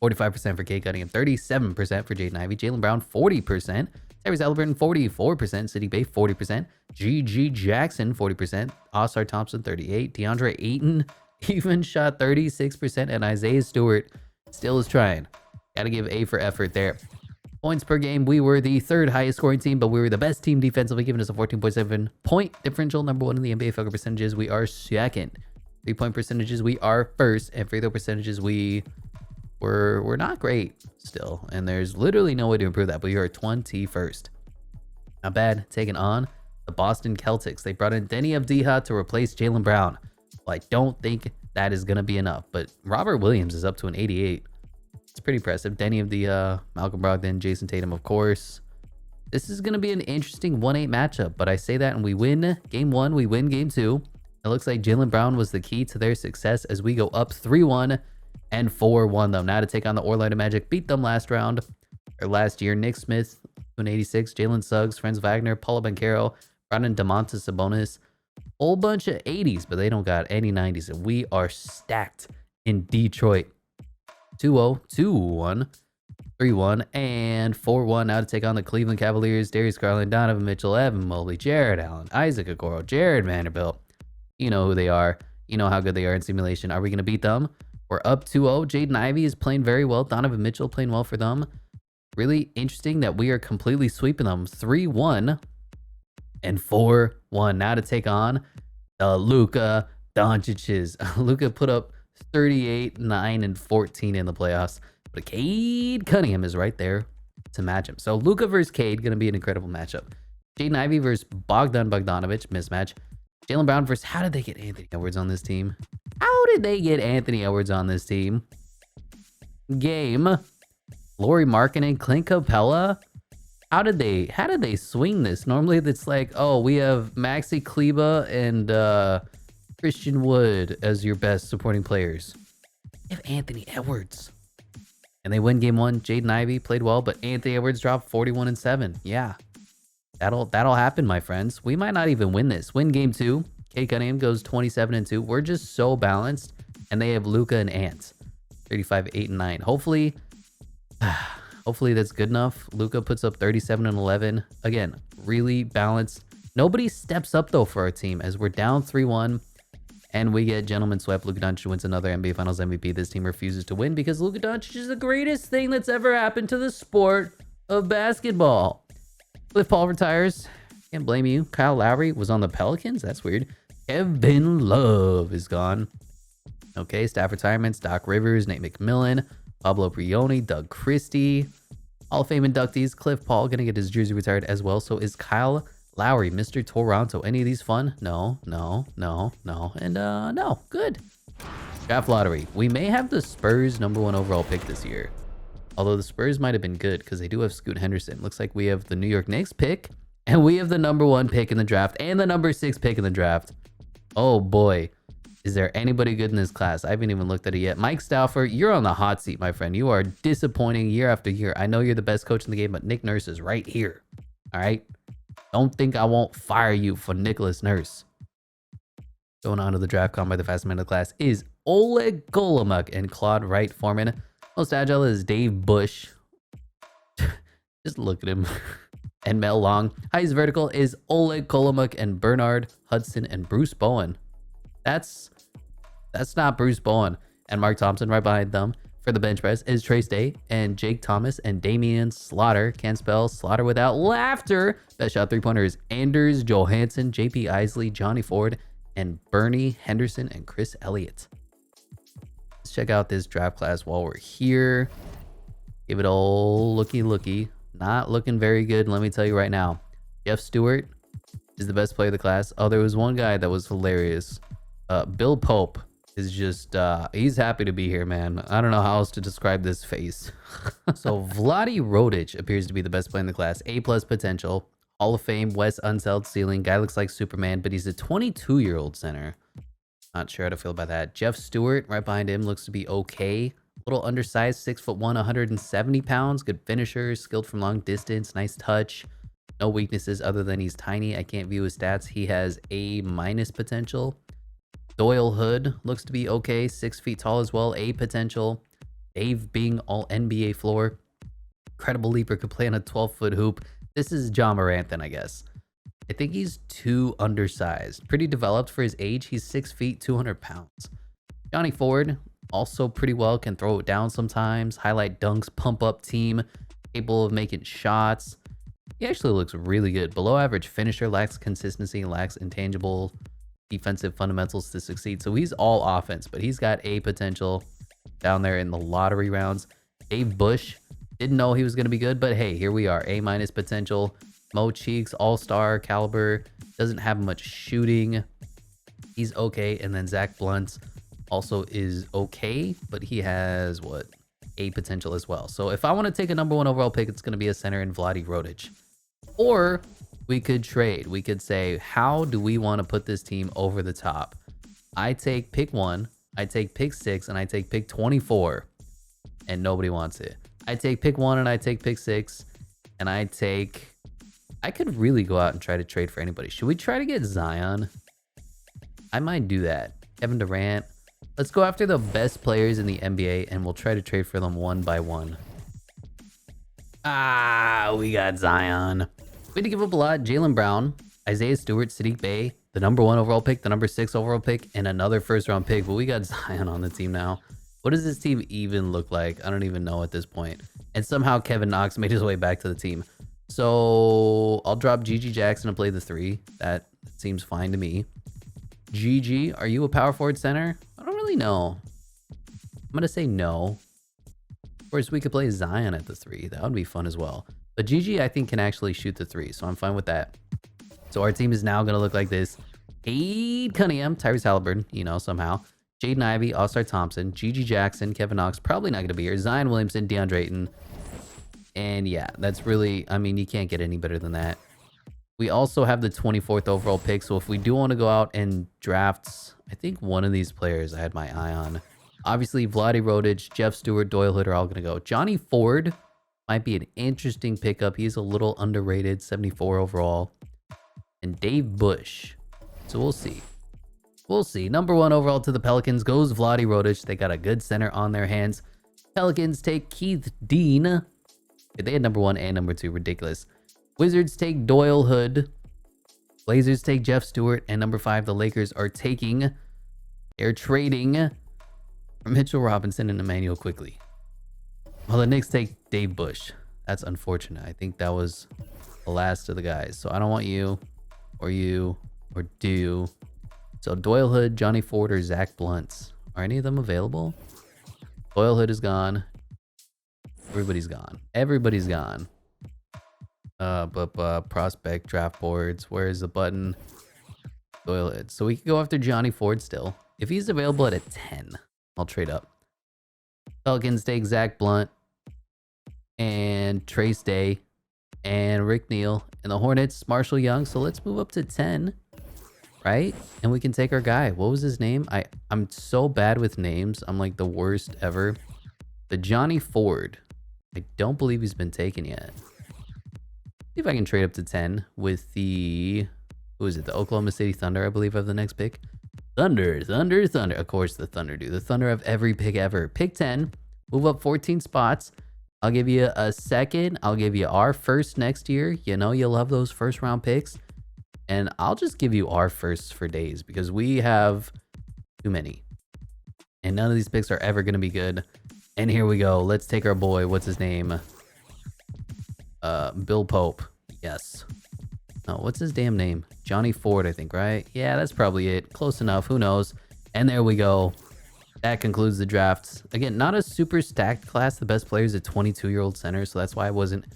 45% for Cade Cunningham, 37% for Jaden Ivey. Jaylen Brown, 40%. Tyrese Halliburton, 44%. Sadiq Bey, 40%. Gigi Jackson, 40%. Oscar Thompson, 38%. DeAndre Ayton even shot 36%. And Isaiah Stewart still is trying. Gotta give A for effort there. Points per game, we were the 3rd highest scoring team, but we were the best team defensively, giving us a 14.7 point differential. Number 1 in the NBA. Field goal percentages, we are 2nd. 3-point percentages, we are 1st. And free throw percentages, we're not great still. And there's literally no way to improve that, but we are 21st. Not bad. Taking on the Boston Celtics. They brought in Denny Avdija to replace Jaylen Brown. Well, I don't think that is going to be enough, but Robert Williams is up to an 88. It's pretty impressive. Denny Avdija, Malcolm Brogdon, Jason Tatum, of course. This is going to be an interesting 1-8 matchup, but I say that and we win game 1, we win game 2. It looks like Jaylen Brown was the key to their success as we go up 3-1 and 4-1 them. Now to take on the Orlando Magic, beat them last year. Nick Smith, an 86, Jalen Suggs, Franz Wagner, Paolo Banchero, brought in Domantas Sabonis. Whole bunch of 80s, but they don't got any 90s. And we are stacked in Detroit. 2-0, 2-1, 3-1, and 4-1. Now to take on the Cleveland Cavaliers. Darius Garland, Donovan Mitchell, Evan Mobley, Jared Allen, Isaac Okoro, Jared Vanderbilt. You know who they are. You know how good they are in simulation. Are we going to beat them? We're up 2-0. Jaden Ivey is playing very well. Donovan Mitchell playing well for them. Really interesting that we are completely sweeping them. 3-1 and 4-1. Now to take on the Luka Doncic's. Luka put up 38, 9, and 14 in the playoffs. But Cade Cunningham is right there to match him. So Luka versus Cade, going to be an incredible matchup. Jaden Ivey versus Bogdan Bogdanovic, mismatch. Jaylen Brown versus, how did they get Anthony Edwards on this team? Game. Lauri Markkanen, Clint Capella. How did they swing this? Normally it's like, oh, we have Maxi Kleber and Christian Wood as your best supporting players. You have Anthony Edwards. And they win game 1. Jaden Ivey played well, but Anthony Edwards dropped 41 and 7. Yeah. That'll happen, my friends. We might not even win this. Win game 2. Cade Cunningham goes 27-2. We're just so balanced, and they have Luka and Ant, 35, 8, and 9. Hopefully, hopefully that's good enough. Luka puts up 37 and 11. Again, really balanced. Nobody steps up though for our team as we're down 3-1, and we get gentleman swept. Luka Doncic wins another NBA Finals MVP. This team refuses to win because Luka Doncic is the greatest thing that's ever happened to the sport of basketball. Cliff Paul retires. Can't blame you. Kyle Lowry was on the Pelicans. That's weird. Kevin Love is gone. Okay, staff retirements. Doc Rivers, Nate McMillan, Pablo Brioni, Doug Christie. Hall of Fame inductees. Cliff Paul going to get his jersey retired as well. So is Kyle Lowry, Mr. Toronto. Any of these fun? No. And no. Good. Draft lottery. We may have the Spurs #1 overall pick this year. Although the Spurs might have been good because they do have Scoot Henderson. Looks like we have the New York Knicks pick. And we have the #1 pick in the draft and the #6 pick in the draft. Oh boy. Is there anybody good in this class? I haven't even looked at it yet. Mike Stauffer, you're on the hot seat, my friend. You are disappointing year after year. I know you're the best coach in the game, but Nick Nurse is right here. All right? Don't think I won't fire you for Nicholas Nurse. Going on to the draft combine, the fastest man of the class is Oleg Golemuk and Claude Wright Foreman. Most agile is Dave Bush. Just look at him. And Mel Long. Highest vertical is Oleg Golemuk and Bernard Hudson and Bruce Bowen. That's not Bruce Bowen. And Mark Thompson right behind them. For the bench press is Trace Day and Jake Thomas and Damian Slaughter. Can't spell Slaughter without laughter. Best shot 3-pointer is Anders Johansson, JP Isley, Johnny Ford, and Bernie Henderson and Chris Elliott. Let's check out this draft class while we're here. Give it all looky. Not looking very good, let me tell you right now. Jeff Stewart is the best player of the class. Oh, there was one guy that was hilarious. Bill Pope is just, he's happy to be here, man. I don't know how else to describe this face. So Vlade Rodic appears to be the best player in the class. A+ potential. Hall of Fame, West Unseld ceiling. Guy looks like Superman, but he's a 22-year-old center. Not sure how to feel about that. Jeff Stewart right behind him looks to be okay. Little undersized, 6'1", 170 pounds. Good finisher, skilled from long distance, nice touch. No weaknesses other than he's tiny. I can't view his stats. He has A- potential. Doyle Hood looks to be okay, 6 feet tall as well. A potential. Dave being all NBA floor. Credible leaper, could play on a 12-foot hoop. This is John Morant then, I guess. I think he's too undersized. Pretty developed for his age. He's 6 feet, 200 pounds. Johnny Ford, also pretty well, can throw it down sometimes. Highlight dunks, pump up team, capable of making shots. He actually looks really good. Below average finisher, lacks consistency, lacks intangible defensive fundamentals to succeed. So he's all offense, but he's got A potential down there in the lottery rounds. Dave Bush, didn't know he was going to be good, but hey, here we are. A- potential. Mo Cheeks, all-star caliber, doesn't have much shooting. He's okay. And then Zach Blunt also is okay, but he has what? A potential as well. So if I want to take a #1 overall pick, it's going to be a center in Vlade Rodic. Or we could trade. We could say, how do we want to put this team over the top? I take pick 1, I take pick 6, and I take pick 24, and nobody wants it. I take pick 1 and I take pick 6, and I could really go out and try to trade for anybody. Should we try to get Zion? I might do that. Kevin Durant. Let's go after the best players in the NBA, and we'll try to trade for them one by one. We got Zion. We had to give up a lot. Jaylen Brown, Isaiah Stewart, Sadiq Bey, the #1 overall pick, the #6 overall pick, and another first-round pick. But we got Zion on the team now. What does this team even look like? I don't even know at this point. And somehow Kevin Knox made his way back to the team. So I'll drop Gigi Jackson and play the 3. That seems fine to me. Gigi, are you a power forward center? I don't really know. I'm going to say no. Of course, we could play Zion at the 3. That would be fun as well. But Gigi, I think, can actually shoot the 3, so I'm fine with that. So our team is now going to look like this. Cade Cunningham, Tyrese Halliburton, somehow. Jaden Ivey, All-Star Thompson, Gigi Jackson, Kevin Knox, probably not going to be here. Zion Williamson, DeAndre Ayton. And yeah, that's really, you can't get any better than that. We also have the 24th overall pick, so if we do want to go out and draft, I think one of these players I had my eye on. Obviously, Vlade Rodic, Jeff Stewart, Doyle Hood are all going to go. Johnny Ford Might be an interesting pickup. He's a little underrated, 74 overall. And Dave Bush. So we'll see. We'll see. Number 1 overall to the Pelicans goes Vlade Rodic. They got a good center on their hands. Pelicans take Keith Dean. They had number 1 and number 2. Ridiculous. Wizards take Doyle Hood. Blazers take Jeff Stewart. And number 5, the Lakers are taking... They're trading for Mitchell Robinson and Emmanuel Quickly. Well, the Knicks take Dave Bush. That's unfortunate. I think that was the last of the guys. So I don't want you, or do. So Doyle Hood, Johnny Ford, or Zach Blunt. Are any of them available? Doyle Hood is gone. Everybody's gone. Everybody's gone. Prospect draft boards. Where's the button? Doyle Hood. So we can go after Johnny Ford still. If he's available at a 10, I'll trade up. Pelicans take Zach Blunt and Trace Day and Rick Neal, and the Hornets Marshall Young. So let's move up to 10, right? And we can take our guy. What was his name? I'm so bad with names. I'm like the worst ever. The Johnny Ford. I don't believe he's been taken yet. See if I can trade up to 10 with the, who is it? The Oklahoma City Thunder, I believe, have the next pick. Thunder. Of course the Thunder do. The Thunder have every pick ever. Pick 10. Move up 14 spots. I'll give you a second. I'll give you our first next year. You know you love those first round picks. And I'll just give you our firsts for days because we have too many. And none of these picks are ever going to be good. And here we go. Let's take our boy. What's his name? Bill Pope. Yes. Oh, what's his damn name? Johnny Ford, I think, right? Yeah, that's probably it. Close enough. Who knows? And there we go. That concludes the draft. Again, not a super stacked class. The best player is a 22-year-old center, so that's why I wasn't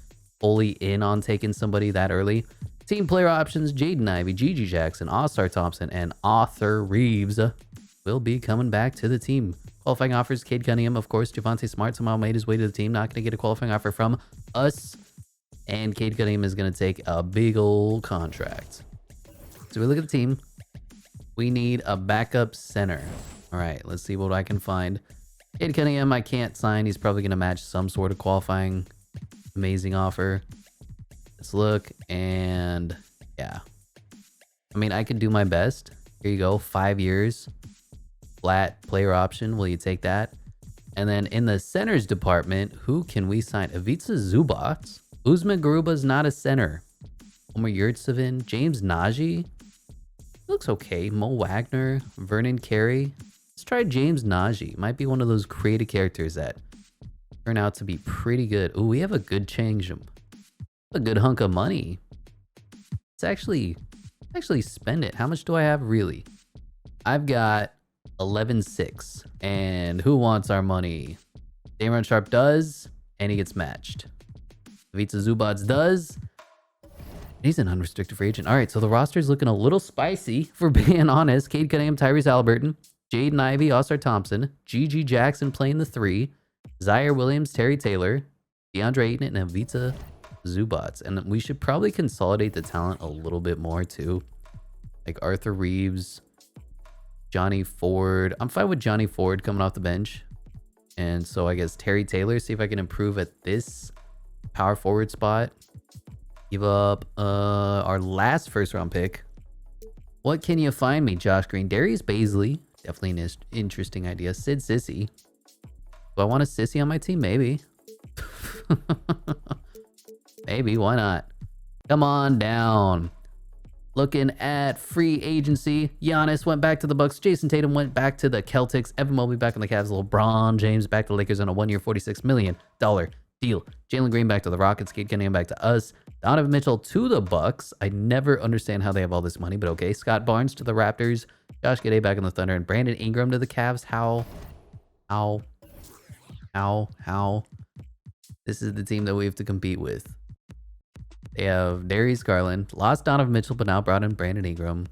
fully in on taking somebody that early. Team player options, Jaden Ivey, Gigi Jackson, All-Star Thompson, and Arthur Reeves will be coming back to the team. Qualifying offers, Cade Cunningham, of course. Javonte Smart somehow made his way to the team. Not going to get a qualifying offer from us. And Cade Cunningham is going to take a big old contract. So we look at the team. We need a backup center. All right, let's see what I can find. Cade Cunningham, I can't sign. He's probably going to match some sort of qualifying amazing offer. Let's look, and yeah. I mean, I could do my best. Here you go, 5 years. Flat player option. Will you take that? And then in the centers department, who can we sign? Ivica Zubac. Usman Garuba's not a center. Omer Yurtsevin. James Najee. Looks okay. Mo Wagner. Vernon Carey. Let's try James Najee. Might be one of those creative characters that turn out to be pretty good. Ooh, we have a good change. A good hunk of money. Let's actually spend it. How much do I have really? I've got 11.6. And who wants our money? Dameron Sharp does, and he gets matched. Ivica Zubac does. He's an unrestricted free agent. All right, so the roster's looking a little spicy, for being honest. Cade Cunningham, Tyrese Halliburton, Jaden Ivey, All-Star Thompson, Gigi Jackson playing the 3, Zaire Williams, Terry Taylor, DeAndre Ayton, and Ivica Zubac. And we should probably consolidate the talent a little bit more too. Like Arthur Reeves, Johnny Ford. I'm fine with Johnny Ford coming off the bench. And so I guess Terry Taylor, see if I can improve at this power forward spot. Give up our last first round pick. What can you find me? Josh Green, Darius Baisley. Definitely an interesting idea. Sid Sissy. Do I want a Sissy on my team? Maybe. Maybe, why not? Come on down. Looking at free agency. Giannis went back to the Bucks. Jason Tatum went back to the Celtics. Evan Mobley back on the Cavs. LeBron James back to the Lakers on a 1-year, $46 million deal. Jalen Green back to the Rockets. Cade Cunningham back to us. Donovan Mitchell to the Bucks. I never understand how they have all this money, but okay. Scott Barnes to the Raptors. Josh Giddey back in the Thunder. And Brandon Ingram to the Cavs. How? This is the team that we have to compete with. They have Darius Garland. Lost Donovan Mitchell, but now brought in Brandon Ingram.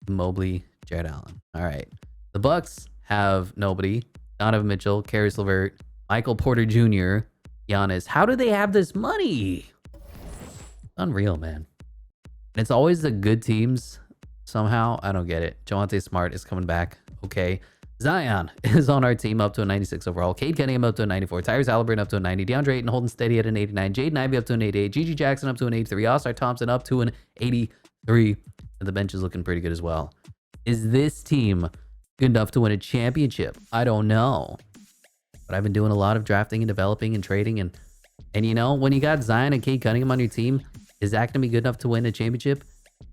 Mobley, Jared Allen. All right. The Bucks have nobody. Donovan Mitchell, Karis LeVert, Michael Porter Jr., Giannis. How do they have this money? Unreal, man. And it's always the good teams somehow. I don't get it. Javonte Smart is coming back. Okay. Zion is on our team up to a 96 overall. Cade Cunningham up to a 94. Tyrese Halliburton up to a 90. DeAndre Ayton holding steady at an 89. Jaden Ivey up to an 88. Gigi Jackson up to an 83. All-Star Thompson up to an 83. And the bench is looking pretty good as well. Is this team good enough to win a championship? I don't know. But I've been doing a lot of drafting and developing and trading. And you know, when you got Zion and Cade Cunningham on your team, is that going to be good enough to win a championship?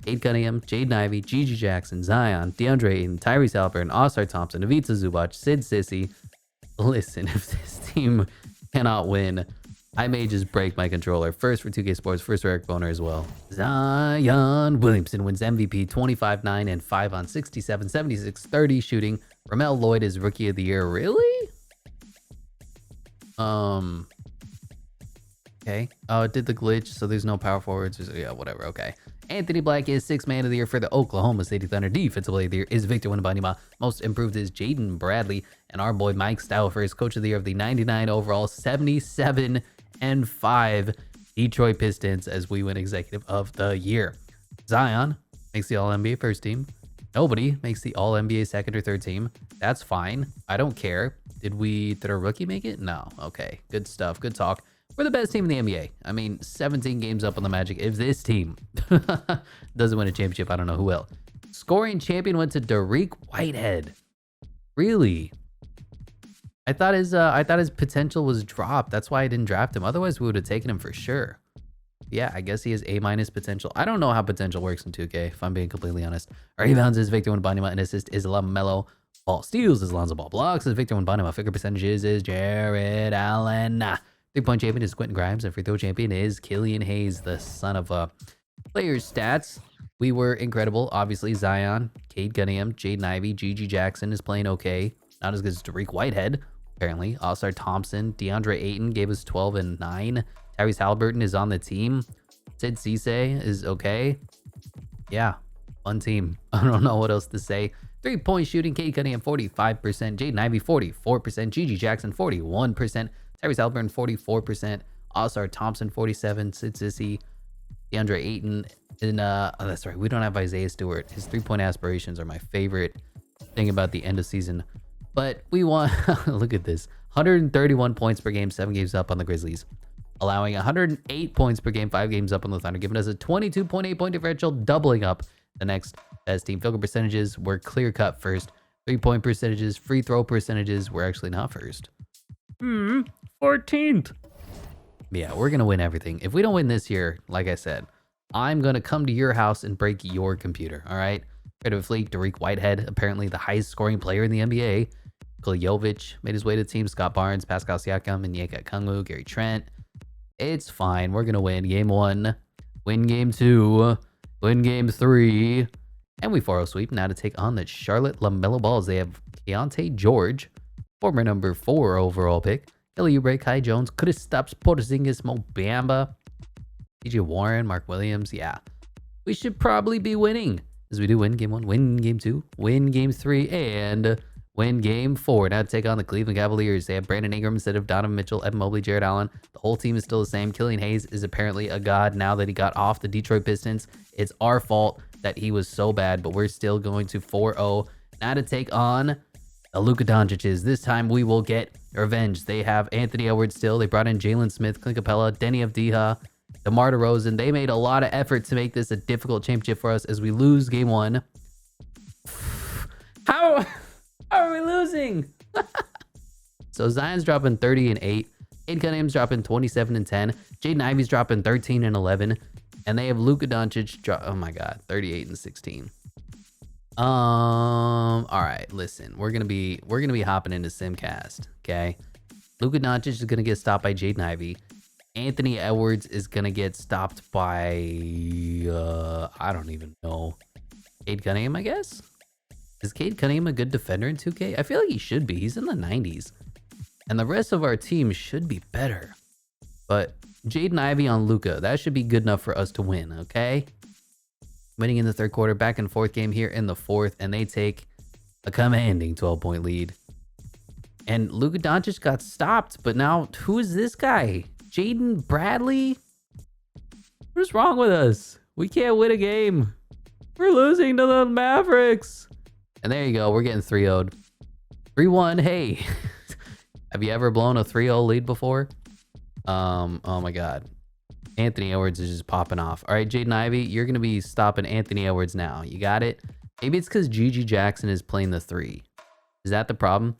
Cade Cunningham, Jaden Ivey, Gigi Jackson, Zion, DeAndre Ayton, Tyrese Halliburton, All-Star Thompson, Ivica Zubac, Sid Sissy. Listen, if this team cannot win, I may just break my controller. First for 2K Sports, first for Eric Boner as well. Zion Williamson wins MVP, 25, 9, and 5 on 67, 76, 30 shooting. Ramel Lloyd is Rookie of the Year. Really? Okay. Oh, it did the glitch, so there's no power forwards. Yeah, whatever. Okay. Anthony Black is 6th Man of the Year for the Oklahoma City Thunder. Defensive Player of the Year is Victor Wembanyama. Most improved is Jaden Bradley. And our boy Mike Stouffer is Coach of the Year of the 99 overall, 77 and 5 Detroit Pistons as we win Executive of the Year. Zion makes the All-NBA first team. Nobody makes the All-NBA second or third team. That's fine. I don't care. Did our rookie make it? No. Okay. Good stuff. Good talk. We're the best team in the NBA. I mean, 17 games up on the Magic. If this team doesn't win a championship, I don't know who will. Scoring champion went to Dariq Whitehead. Really? I thought his potential was dropped. That's why I didn't draft him. Otherwise, we would have taken him for sure. Yeah, I guess he has A- potential. I don't know how potential works in 2K, if I'm being completely honest. Our rebounds is Victor Wembanyama, and assist is LaMelo Ball. Steals is Lonzo Ball. Blocks is Victor Wembanyama. Figure percentages is Jared Allen. 3-point champion is Quentin Grimes, and free throw champion is Killian Hayes, the son of a player's stats. We were incredible. Obviously, Zion, Cade Cunningham, Jaden Ivey, Gigi Jackson is playing okay. Not as good as Dariq Whitehead, apparently. All-Star Thompson, DeAndre Ayton gave us 12 and 9. Tyrese Halliburton is on the team. Sid Cisse is okay. Yeah, fun team. I don't know what else to say. 3-point shooting, Cade Cunningham 45%, Jaden Ivey 44%, Gigi Jackson 41%. Tyrese Halliburton 44%, All-Star Thompson 47%, Sid Sissy, DeAndre Ayton, and that's right, we don't have Isaiah Stewart. His 3-point aspirations are my favorite thing about the end of season. But we want look at this. 131 points per game, 7 games up on the Grizzlies. Allowing 108 points per game, 5 games up on the Thunder, giving us a 22.8 point differential, doubling up the next best team. Field goal percentages, we're clear cut first. 3-point percentages, free throw percentages, we're actually not first. 14th. Yeah, we're gonna win everything. If we don't win this year, like I said, I'm gonna come to your house and break your computer. All right. Creative Fleek, Dariq Whitehead, apparently the highest scoring player in the NBA. Nikola Jovic made his way to the team. Scott Barnes, Pascal Siakam, and Onyeka Okongwu, Gary Trent. It's fine. We're gonna win game 1, win game 2, win game 3, and we 4-0 sweep now to take on the Charlotte LaMelo Balls. They have Keontae George, former number 4 overall pick. Kelly Oubre, Kai Jones, Kristaps Porzingis, Mo Bamba, TJ Warren, Mark Williams. Yeah, we should probably be winning. As we do win game 1, win game 2, win game 3, and win game 4. Now to take on the Cleveland Cavaliers. They have Brandon Ingram instead of Donovan Mitchell, Evan Mobley, Jared Allen. The whole team is still the same. Killian Hayes is apparently a god now that he got off the Detroit Pistons. It's our fault that he was so bad, but we're still going to 4-0. Now to take on the Luka Doncic's. This time we will get revenge. They have Anthony Edwards still. They brought in Jalen Smith, Clint Capella, Denny Avdija, DeMar DeRozan. They made a lot of effort to make this a difficult championship for us as we lose game 1. How are we losing? So Zion's dropping 30 and 8. Cade Cunningham's dropping 27 and 10. Jaden Ivey's dropping 13 and 11. And they have Luka Doncic oh my god, 38 and 16. All right, listen, we're gonna be hopping into Simcast, okay? Luka Doncic is gonna get stopped by Jaden Ivey. Anthony Edwards is gonna get stopped by I don't even know. Cade Cunningham, I guess. Is Cade Cunningham a good defender in 2K? I feel like he should be. He's in the 90s, and the rest of our team should be better. But Jaden Ivey on Luka, that should be good enough for us to win, okay? Winning in the third quarter, back and forth game here in the fourth, and they take a commanding 12-point lead. And Luka Doncic got stopped, but now who is this guy? Jaden Bradley? What is wrong with us? We can't win a game. We're losing to the Mavericks. And there you go. We're getting 3-0'd. 3-1. Hey, have you ever blown a 3-0 lead before? Oh my God. Anthony Edwards is just popping off. All right, Jaden Ivey, you're going to be stopping Anthony Edwards now. You got it? Maybe it's because Gigi Jackson is playing the 3. Is that the problem?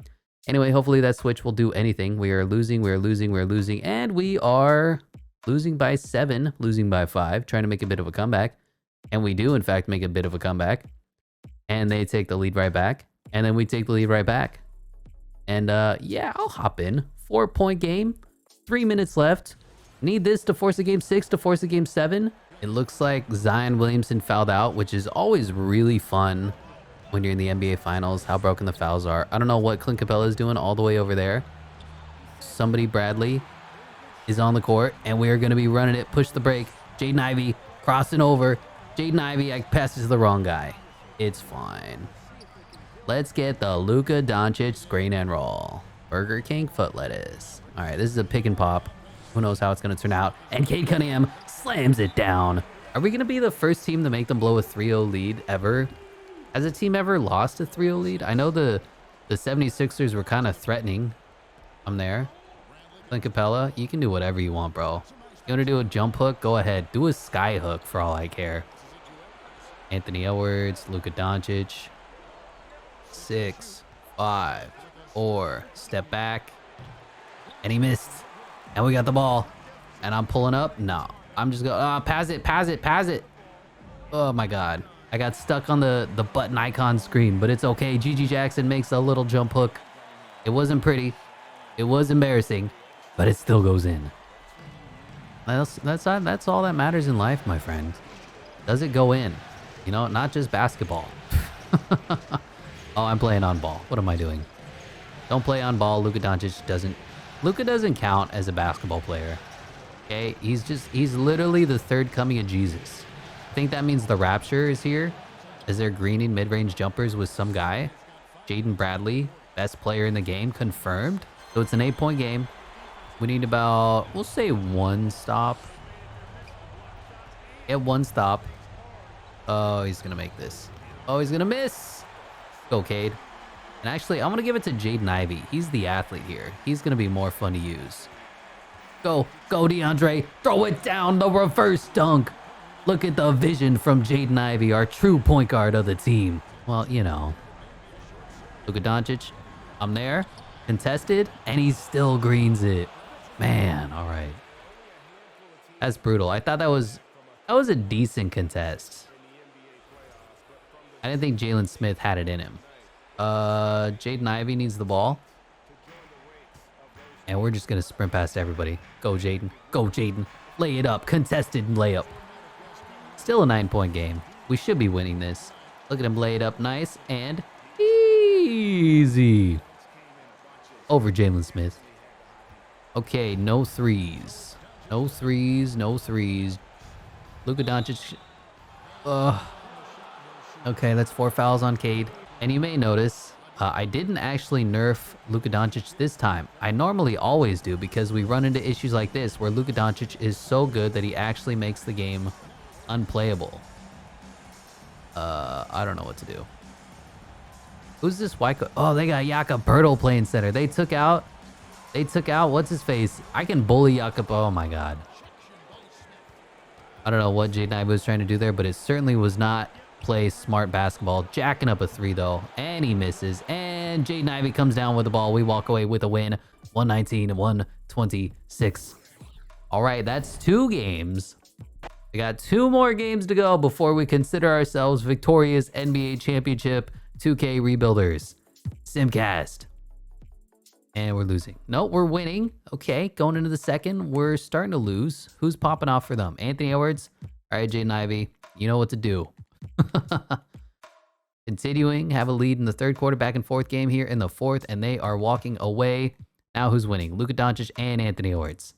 Anyway, hopefully that switch will do anything. We are losing, and we are losing by 7, losing by 5, trying to make a bit of a comeback. And we do, in fact, make a bit of a comeback. And they take the lead right back. And then we take the lead right back. And yeah, I'll hop in. 4-point game, 3 minutes left. Need this to force a game 6, to force a game 7. It looks like Zion Williamson fouled out, which is always really fun when you're in the NBA Finals, how broken the fouls are. I don't know what Clint Capella is doing all the way over there. Somebody Bradley is on the court, and we are going to be running it. Push the break. Jaden Ivey crossing over. Jaden Ivey, I passed to the wrong guy. It's fine. Let's get the Luka Doncic screen and roll. Burger King foot lettuce. All right, this is a pick and pop. Who knows how it's going to turn out. And Cade Cunningham slams it down. Are we going to be the first team to make them blow a 3-0 lead ever? Has a team ever lost a 3-0 lead? I know the 76ers were kind of threatening. I'm there. Clint Capella, you can do whatever you want, bro. You want to do a jump hook? Go ahead. Do a sky hook for all I care. Anthony Edwards, Luka Doncic. 6, 5, 4. Step back. And he missed. And we got the ball. And I'm pulling up. No. I'm just going, pass it. Oh my God. I got stuck on the button icon screen, but it's okay. Gigi Jackson makes a little jump hook. It wasn't pretty. It was embarrassing, but it still goes in. That's all that matters in life, my friend. Does it go in? You know, not just basketball. Oh, I'm playing on ball. What am I doing? Don't play on ball. Luka Doncic doesn't. Luka doesn't count as a basketball player. Okay, he's literally the third coming of Jesus. I think that means the Rapture is here, as they're greening mid-range jumpers with some guy. Jaden Bradley, best player in the game, confirmed. So it's an 8-point game. We need about, we'll say 1 stop. Get 1 stop. Oh, he's going to make this. Oh, he's going to miss. Go, Cade. And actually, I'm going to give it to Jaden Ivey. He's the athlete here. He's going to be more fun to use. Go, DeAndre. Throw it down, the reverse dunk. Look at the vision from Jaden Ivey, our true point guard of the team. Well, you know. Luka Doncic, I'm there. Contested, and he still greens it. Man, all right. That's brutal. I thought that was a decent contest. I didn't think Jalen Smith had it in him. Jaden Ivey needs the ball. And we're just going to sprint past everybody. Go, Jaden. Go, Jaden. Lay it up. Contested layup. Still a 9-point game. We should be winning this. Look at him lay it up nice and easy. Over Jalen Smith. Okay, no threes. No threes. Luka Doncic. Okay, that's 4 fouls on Cade. And you may notice, I didn't actually nerf Luka Doncic this time. I normally always do because we run into issues like this where Luka Doncic is so good that he actually makes the game unplayable. I don't know what to do. Who's this white? Oh, they got Jakob Poeltl playing center. They took out what's his face? I can bully Jakob. Oh my God. I don't know what Jaden Ivey was trying to do there, but it certainly was not play smart basketball. Jacking up a 3 though, and he misses. And Jaden Ivey comes down with the ball. We walk away with a win, 119-126. All right, that's 2 games. We got 2 more games to go before we consider ourselves victorious NBA championship 2K rebuilders. Simcast. And we're losing. No, we're winning. Okay, going into the second, we're starting to lose. Who's popping off for them? Anthony Edwards. All right, Jaden Ivey, you know what to do. Continuing, have a lead in the third quarter, back and forth game here in the fourth, and they are walking away. Now who's winning? Luka Doncic and Anthony Edwards.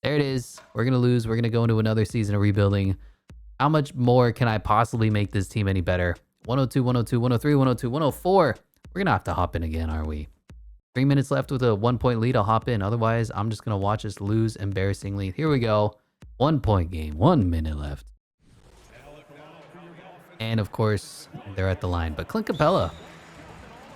There it is. We're going to lose. We're going to go into another season of rebuilding. How much more can I possibly make this team any better? 102, 102, 103, 102, 104. We're going to have to hop in again, are we? 3 minutes left with a 1-point lead. I'll hop in. Otherwise, I'm just going to watch us lose embarrassingly. Here we go. 1-point game. 1 minute left. And of course, they're at the line. But Clint Capella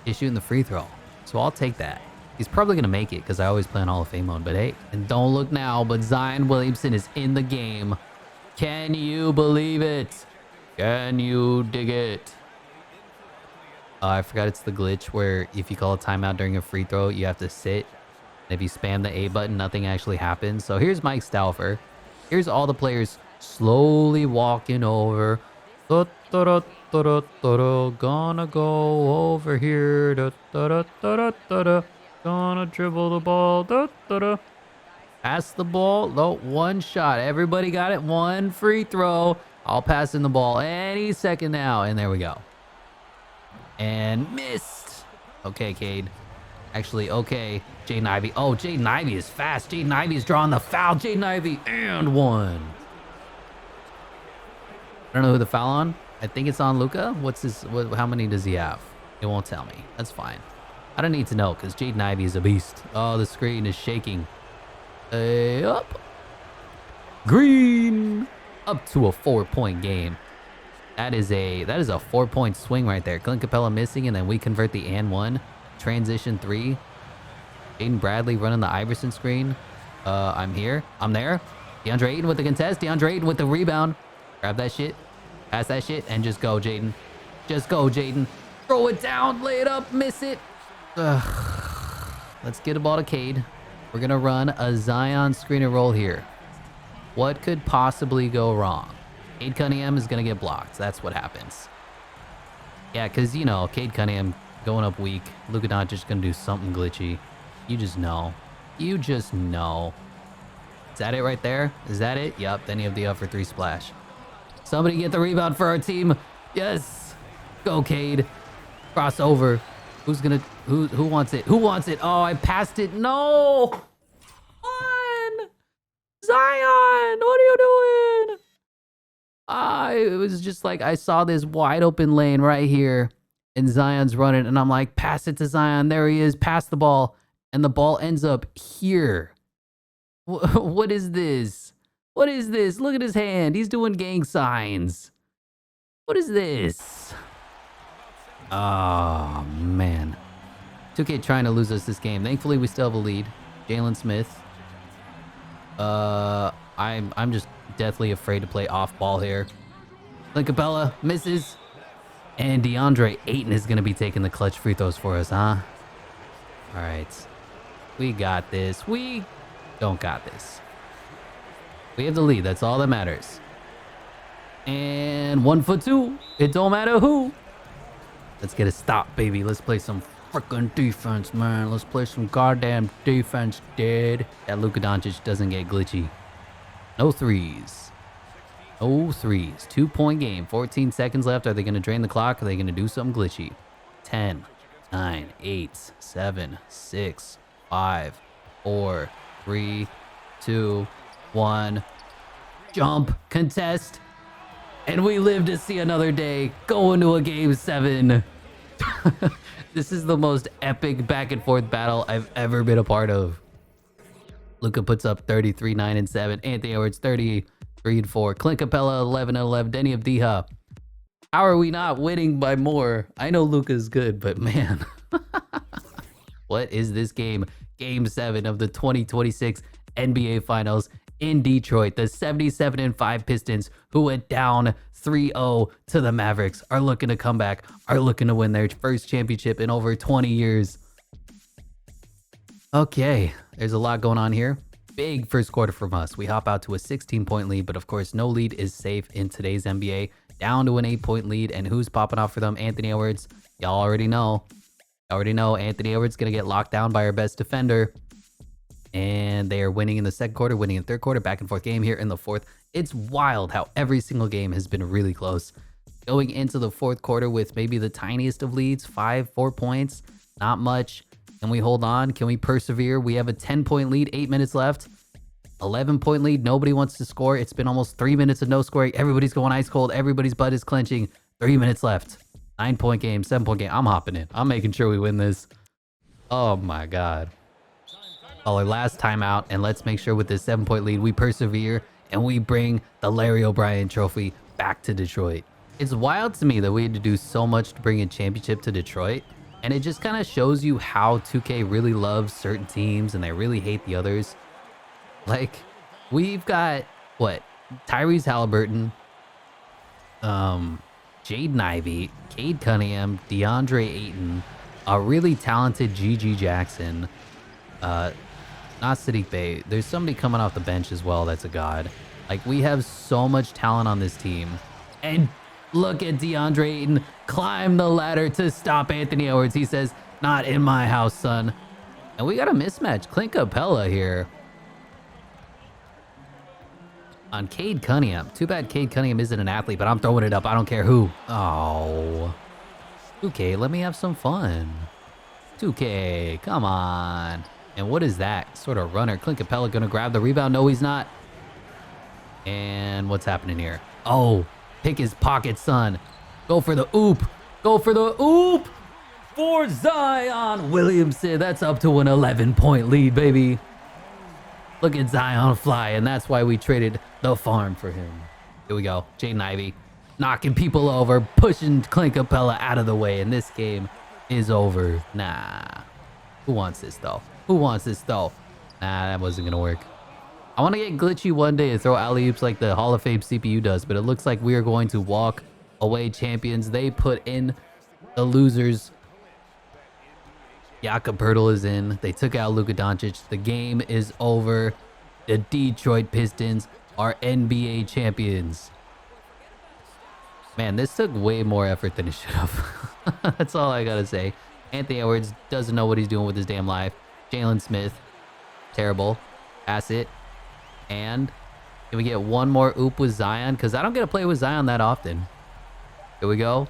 is shooting the free throw. So I'll take that. He's probably going to make it because I always play on Hall of Fame mode. But hey, and don't look now, but Zion Williamson is in the game. Can you believe it? Can you dig it? I forgot it's the glitch where if you call a timeout during a free throw, you have to sit. And if you spam the A button, nothing actually happens. So here's Mike Stauffer. Here's all the players slowly walking over. Gonna go over here. Gonna dribble the ball. Pass the ball. No, one shot. Everybody got it. One free throw. I'll pass in the ball any second now. And there we go. And missed. Okay, Cade. Actually, okay. Jaden Ivey. Oh, Jaden Ivey is fast. Jaden Ivey is drawing the foul. Jaden Ivey and one. I don't know who the foul on. I think it's on Luka. What's his? How many does he have? It won't tell me. That's fine. I don't need to know because Jaden Ivey is a beast. Oh, the screen is shaking. Up. Green. Up to a 4-point game. That is a 4-point swing right there. Clint Capella missing, and then we convert the and one. Transition 3. Aiden Bradley running the Iverson screen. I'm here. I'm there. DeAndre Ayton with the contest. DeAndre Ayton with the rebound. Grab that shit. Pass that shit and just go, Jaden. Just go, Jaden. Throw it down. Lay it up. Miss it. Ugh. Let's get the ball to Cade. We're going to run a Zion screen and roll here. What could possibly go wrong? Cade Cunningham is going to get blocked. That's what happens. Yeah, because, you know, Cade Cunningham going up weak. Luka Doncic going to do something glitchy. You just know. You just know. Is that it right there? Is that it? Yup. Then you have the up for 3 splash. Somebody get the rebound for our team. Yes. Go, Cade. Cross over. Who's going to... Who wants it? Who wants it? Oh, I passed it. No. On. Zion. What are you doing? It was just like I saw this wide open lane right here. And Zion's running. And I'm like, pass it to Zion. There he is. Pass the ball. And the ball ends up here. What is this? What is this? Look at his hand. He's doing gang signs. What is this? Oh, man. 2K trying to lose us this game. Thankfully, we still have a lead. Jalen Smith. I'm just deathly afraid to play off ball here. Clint Capella misses. And DeAndre Ayton is going to be taking the clutch free throws for us, huh? All right. We got this. We don't got this. We have the lead. That's all that matters. And 1 for 2. It don't matter who. Let's get a stop, baby. Let's play some freaking defense, man. Let's play some goddamn defense, dude. That Luka Doncic doesn't get glitchy. No threes. No threes. 2-point game. 14 seconds left. Are they going to drain the clock? Are they going to do something glitchy? 10, 9, 8, 7, 6, 5, 4, 3, 2, 1. Jump. Contest. And we live to see another day. Go into a game 7. This is the most epic back and forth battle I've ever been a part of. Luka puts up 33, 9, and 7. Anthony Edwards 33 and 4. Clint Capella 11 and 11. Denny Avdija. How are we not winning by more? I know Luka's good, but man. What is this game? Game 7 of the 2026 NBA Finals in Detroit. The 77-5 Pistons, who went down 3-0 to the Mavericks, are looking to come back, are looking to win their first championship in over 20 years. Okay, there's a lot going on here. Big first quarter from us. We hop out to a 16-point lead, but of course, no lead is safe in today's NBA. Down to an 8-point lead, and who's popping off for them? Anthony Edwards. Y'all already know. Anthony Edwards going to get locked down by our best defender. And they are winning in the second quarter, winning in the third quarter. Back and forth game here in the fourth. It's wild how every single game has been really close. Going into the fourth quarter with maybe the tiniest of leads, 4 points. Not much. Can we hold on? Can we persevere? We have a 10-point lead, 8 minutes left. 11-point lead. Nobody wants to score. It's been almost 3 minutes of no scoring. Everybody's going ice cold. Everybody's butt is clenching. 3 minutes left. 9-point game, 7-point game. I'm hopping in. I'm making sure we win this. Oh my God. Our last timeout, and let's make sure with this 7-point lead, we persevere and we bring the Larry O'Brien trophy back to Detroit. It's wild to me that we had to do so much to bring a championship to Detroit, And it just kind of shows you how 2K really loves certain teams and they really hate the others. Like, we've got, what, Tyrese Halliburton, Jaden Ivey, Cade Cunningham, DeAndre Ayton, a really talented GG Jackson, not Sadiq Bey. There's somebody coming off the bench as well that's a god. Like, we have so much talent on this team. And look at DeAndre Ayton climb the ladder to stop Anthony Edwards. He says, not in my house, son. And we got a mismatch. Clint Capella here on Cade Cunningham. Too bad Cade Cunningham isn't an athlete, but I'm throwing it up. I don't care who. Oh. 2K, let me have some fun. 2K, come on. And what is that sort of runner? Clint Capella gonna grab the rebound? No, he's not. And what's happening here? Oh, pick his pocket, son. Go for the oop. Go for the oop for Zion Williamson. That's up to an 11-point lead, baby. Look at Zion fly, and that's why we traded the farm for him. Here we go. Jaden Ivey knocking people over, pushing Clint Capella out of the way, and this game is over. Nah. Who wants this, though? Who wants this, though? Nah, that wasn't going to work. I want to get glitchy one day and throw alley-oops like the Hall of Fame CPU does, but it looks like we are going to walk away champions. They put in the losers. Jakob Poeltl is in. They took out Luka Doncic. The game is over. The Detroit Pistons are NBA champions. Man, this took way more effort than it should have. That's all I gotta say. Anthony Edwards doesn't know what he's doing with his damn life. Jalen Smith, terrible. Pass it. And can we get one more oop with Zion? Because I don't get to play with Zion that often. Here we go.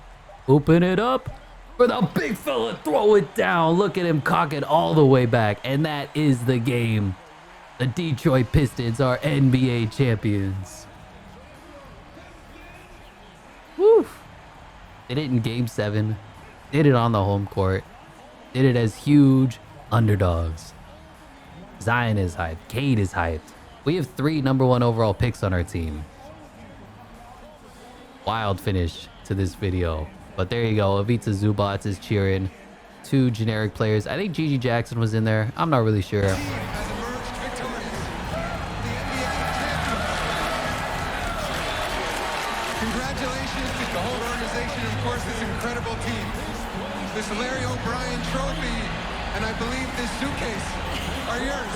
Open it up for the big fella. Throw it down. Look at him cock it all the way back. And that is the game. The Detroit Pistons are NBA champions. Woo. Did it in Game 7. Did it on the home court. Did it as huge underdogs. Zion is hyped. Cade is hyped. We have 3 #1 overall picks on our team. Wild finish to this video. But there you go. Ivica Zubac is cheering. 2 generic players. I think GG Jackson was in there. I'm not really sure. Congratulations to the whole organization, and of course this incredible team. This Larry O'Brien trophy, and I believe this suitcase are yours.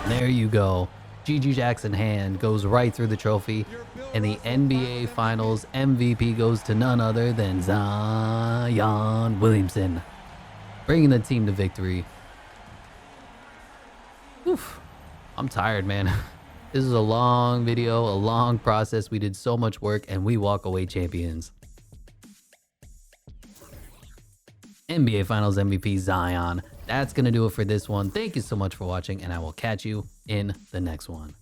There you go. GG Jackson hand goes right through the trophy, and the NBA Finals MVP goes to none other than Zion Williamson, bringing the team to victory. Oof. I'm tired, man. This is a long video, a long process. We did so much work, and we walk away champions. NBA Finals MVP Zion. That's going to do it for this one. Thank you so much for watching, and I will catch you in the next one.